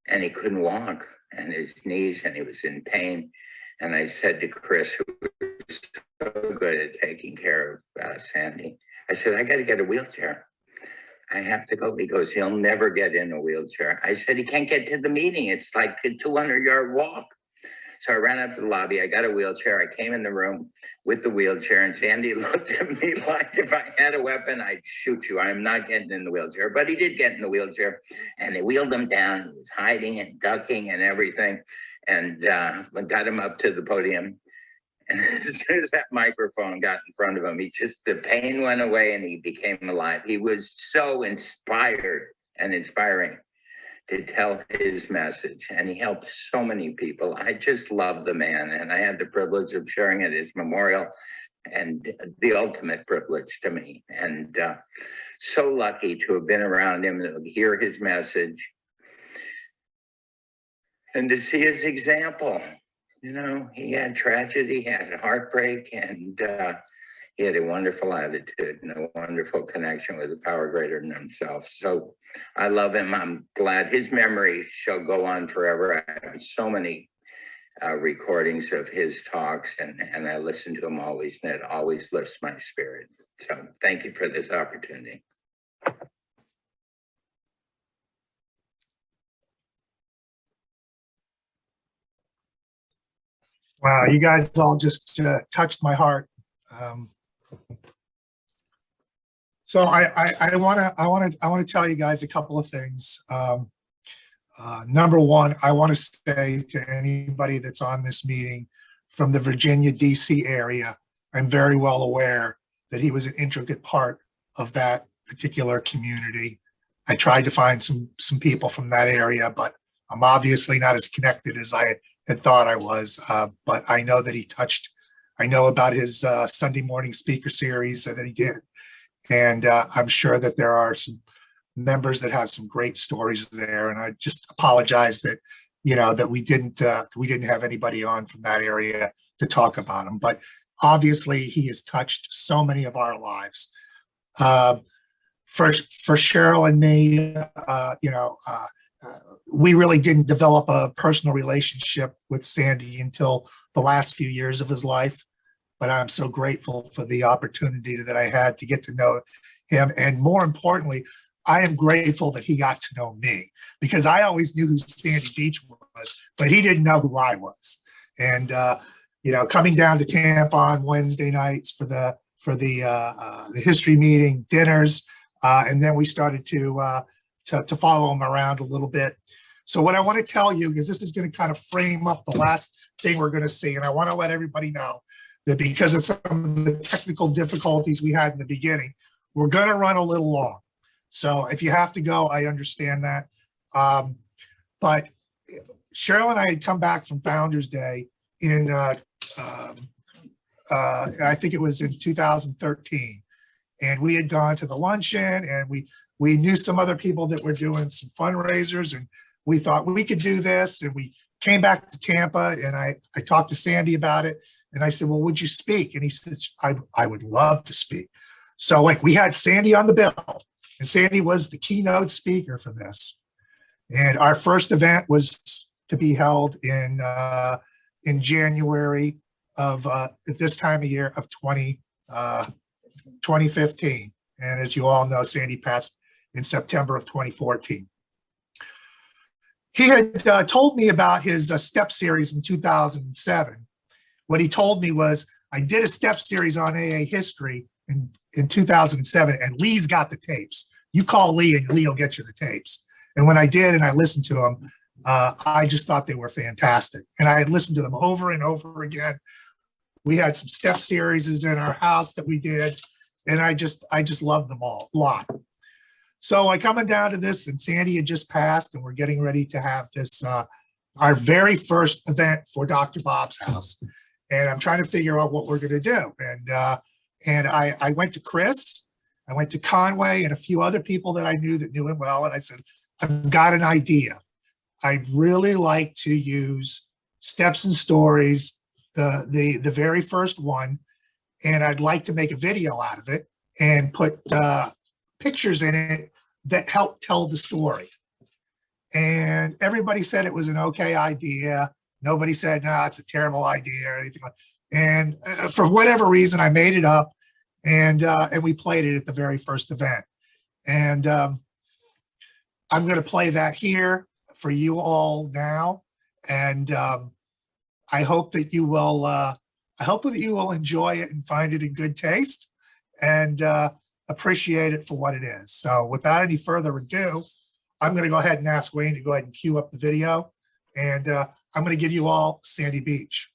and he couldn't walk and his knees and he was in pain. And I said to Chris, who was so good at taking care of Sandy, I said, I got to get a wheelchair. I have to go. He goes, he'll never get in a wheelchair. I said, he can't get to the meeting. It's like a 200-yard walk. So I ran up to the lobby. I got a wheelchair. I came in the room with the wheelchair, and Sandy looked at me like if I had a weapon, I'd shoot you. I'm not getting in the wheelchair. But he did get in the wheelchair, and they wheeled him down. He was hiding and ducking and everything, and got him up to the podium. And as soon as that microphone got in front of him, the pain went away and he became alive. He was so inspired and inspiring to tell his message, and he helped so many people. I just love the man, and I had the privilege of sharing at his memorial, and the ultimate privilege to me. And so lucky to have been around him and hear his message and to see his example. You know, he had tragedy, he had heartbreak, and he had a wonderful attitude and a wonderful connection with a power greater than himself. So I love him. I'm glad his memory shall go on forever. I have so many recordings of his talks, and I listen to them always, and it always lifts my spirit. So thank you for this opportunity. Wow, you guys all just touched my heart. So I want to tell you guys a couple of things. Number one, I want to say to anybody that's on this meeting from the Virginia, DC area, I'm very well aware that he was an intricate part of that particular community. I tried to find some people from that area, but I'm obviously not as connected as I had thought I was, but I know that he touched, I know about his Sunday morning speaker series that he did. And I'm sure that there are some members that have some great stories there. And I just apologize that, you know, that we didn't have anybody on from that area to talk about him. But obviously he has touched so many of our lives. For Cheryl and me, we really didn't develop a personal relationship with Sandy until the last few years of his life, but I'm so grateful for the opportunity that I had to get to know him. And more importantly, I am grateful that he got to know me, because I always knew who Sandy Beach was, but he didn't know who I was. And, coming down to Tampa on Wednesday nights for the history meeting, dinners, and then we started to follow him around a little bit. So what I want to tell you, because this is going to kind of frame up the last thing we're going to see, and I want to let everybody know that because of some of the technical difficulties we had in the beginning, we're going to run a little long. So if you have to go, I understand that. But Cheryl and I had come back from Founders Day in, I think it was in 2013. And we had gone to the luncheon, and we knew some other people that were doing some fundraisers, and we thought we could do this. And we came back to Tampa, and I talked to Sandy about it, and I said, well, would you speak? And he said, I would love to speak. So we had Sandy on the bill, and Sandy was the keynote speaker for this. And our first event was to be held in January of at this time of year of 2015. And as you all know, Sandy passed in September of 2014. He had told me about his step series in 2007. What he told me was, I did a step series on AA history in 2007, and Lee's got the tapes. You call Lee and Lee will get you the tapes. And when I did, and I listened to them, I just thought they were fantastic. And I had listened to them over and over again. We had some step series in our house that we did, and I just loved them all a lot. So I coming down to this, and Sandy had just passed, and we're getting ready to have this, our very first event for Dr. Bob's house. And I'm trying to figure out what we're going to do. And I went to Chris, I went to Conway, and a few other people that I knew that knew him well. And I said, I've got an idea. I'd really like to use Steps and Stories, the very first one, and I'd like to make a video out of it and put pictures in it that help tell the story. And everybody said it was an okay idea. Nobody said, no, it's a terrible idea or anything like that. And for whatever reason, I made it up, and we played it at the very first event. And I'm going to play that here for you all now. And I hope that you will, I hope that you will enjoy it and find it in good taste and appreciate it for what it is. So without any further ado, I'm going to go ahead and ask Wayne to go ahead and cue up the video. And I'm going to give you all Sandy Beach.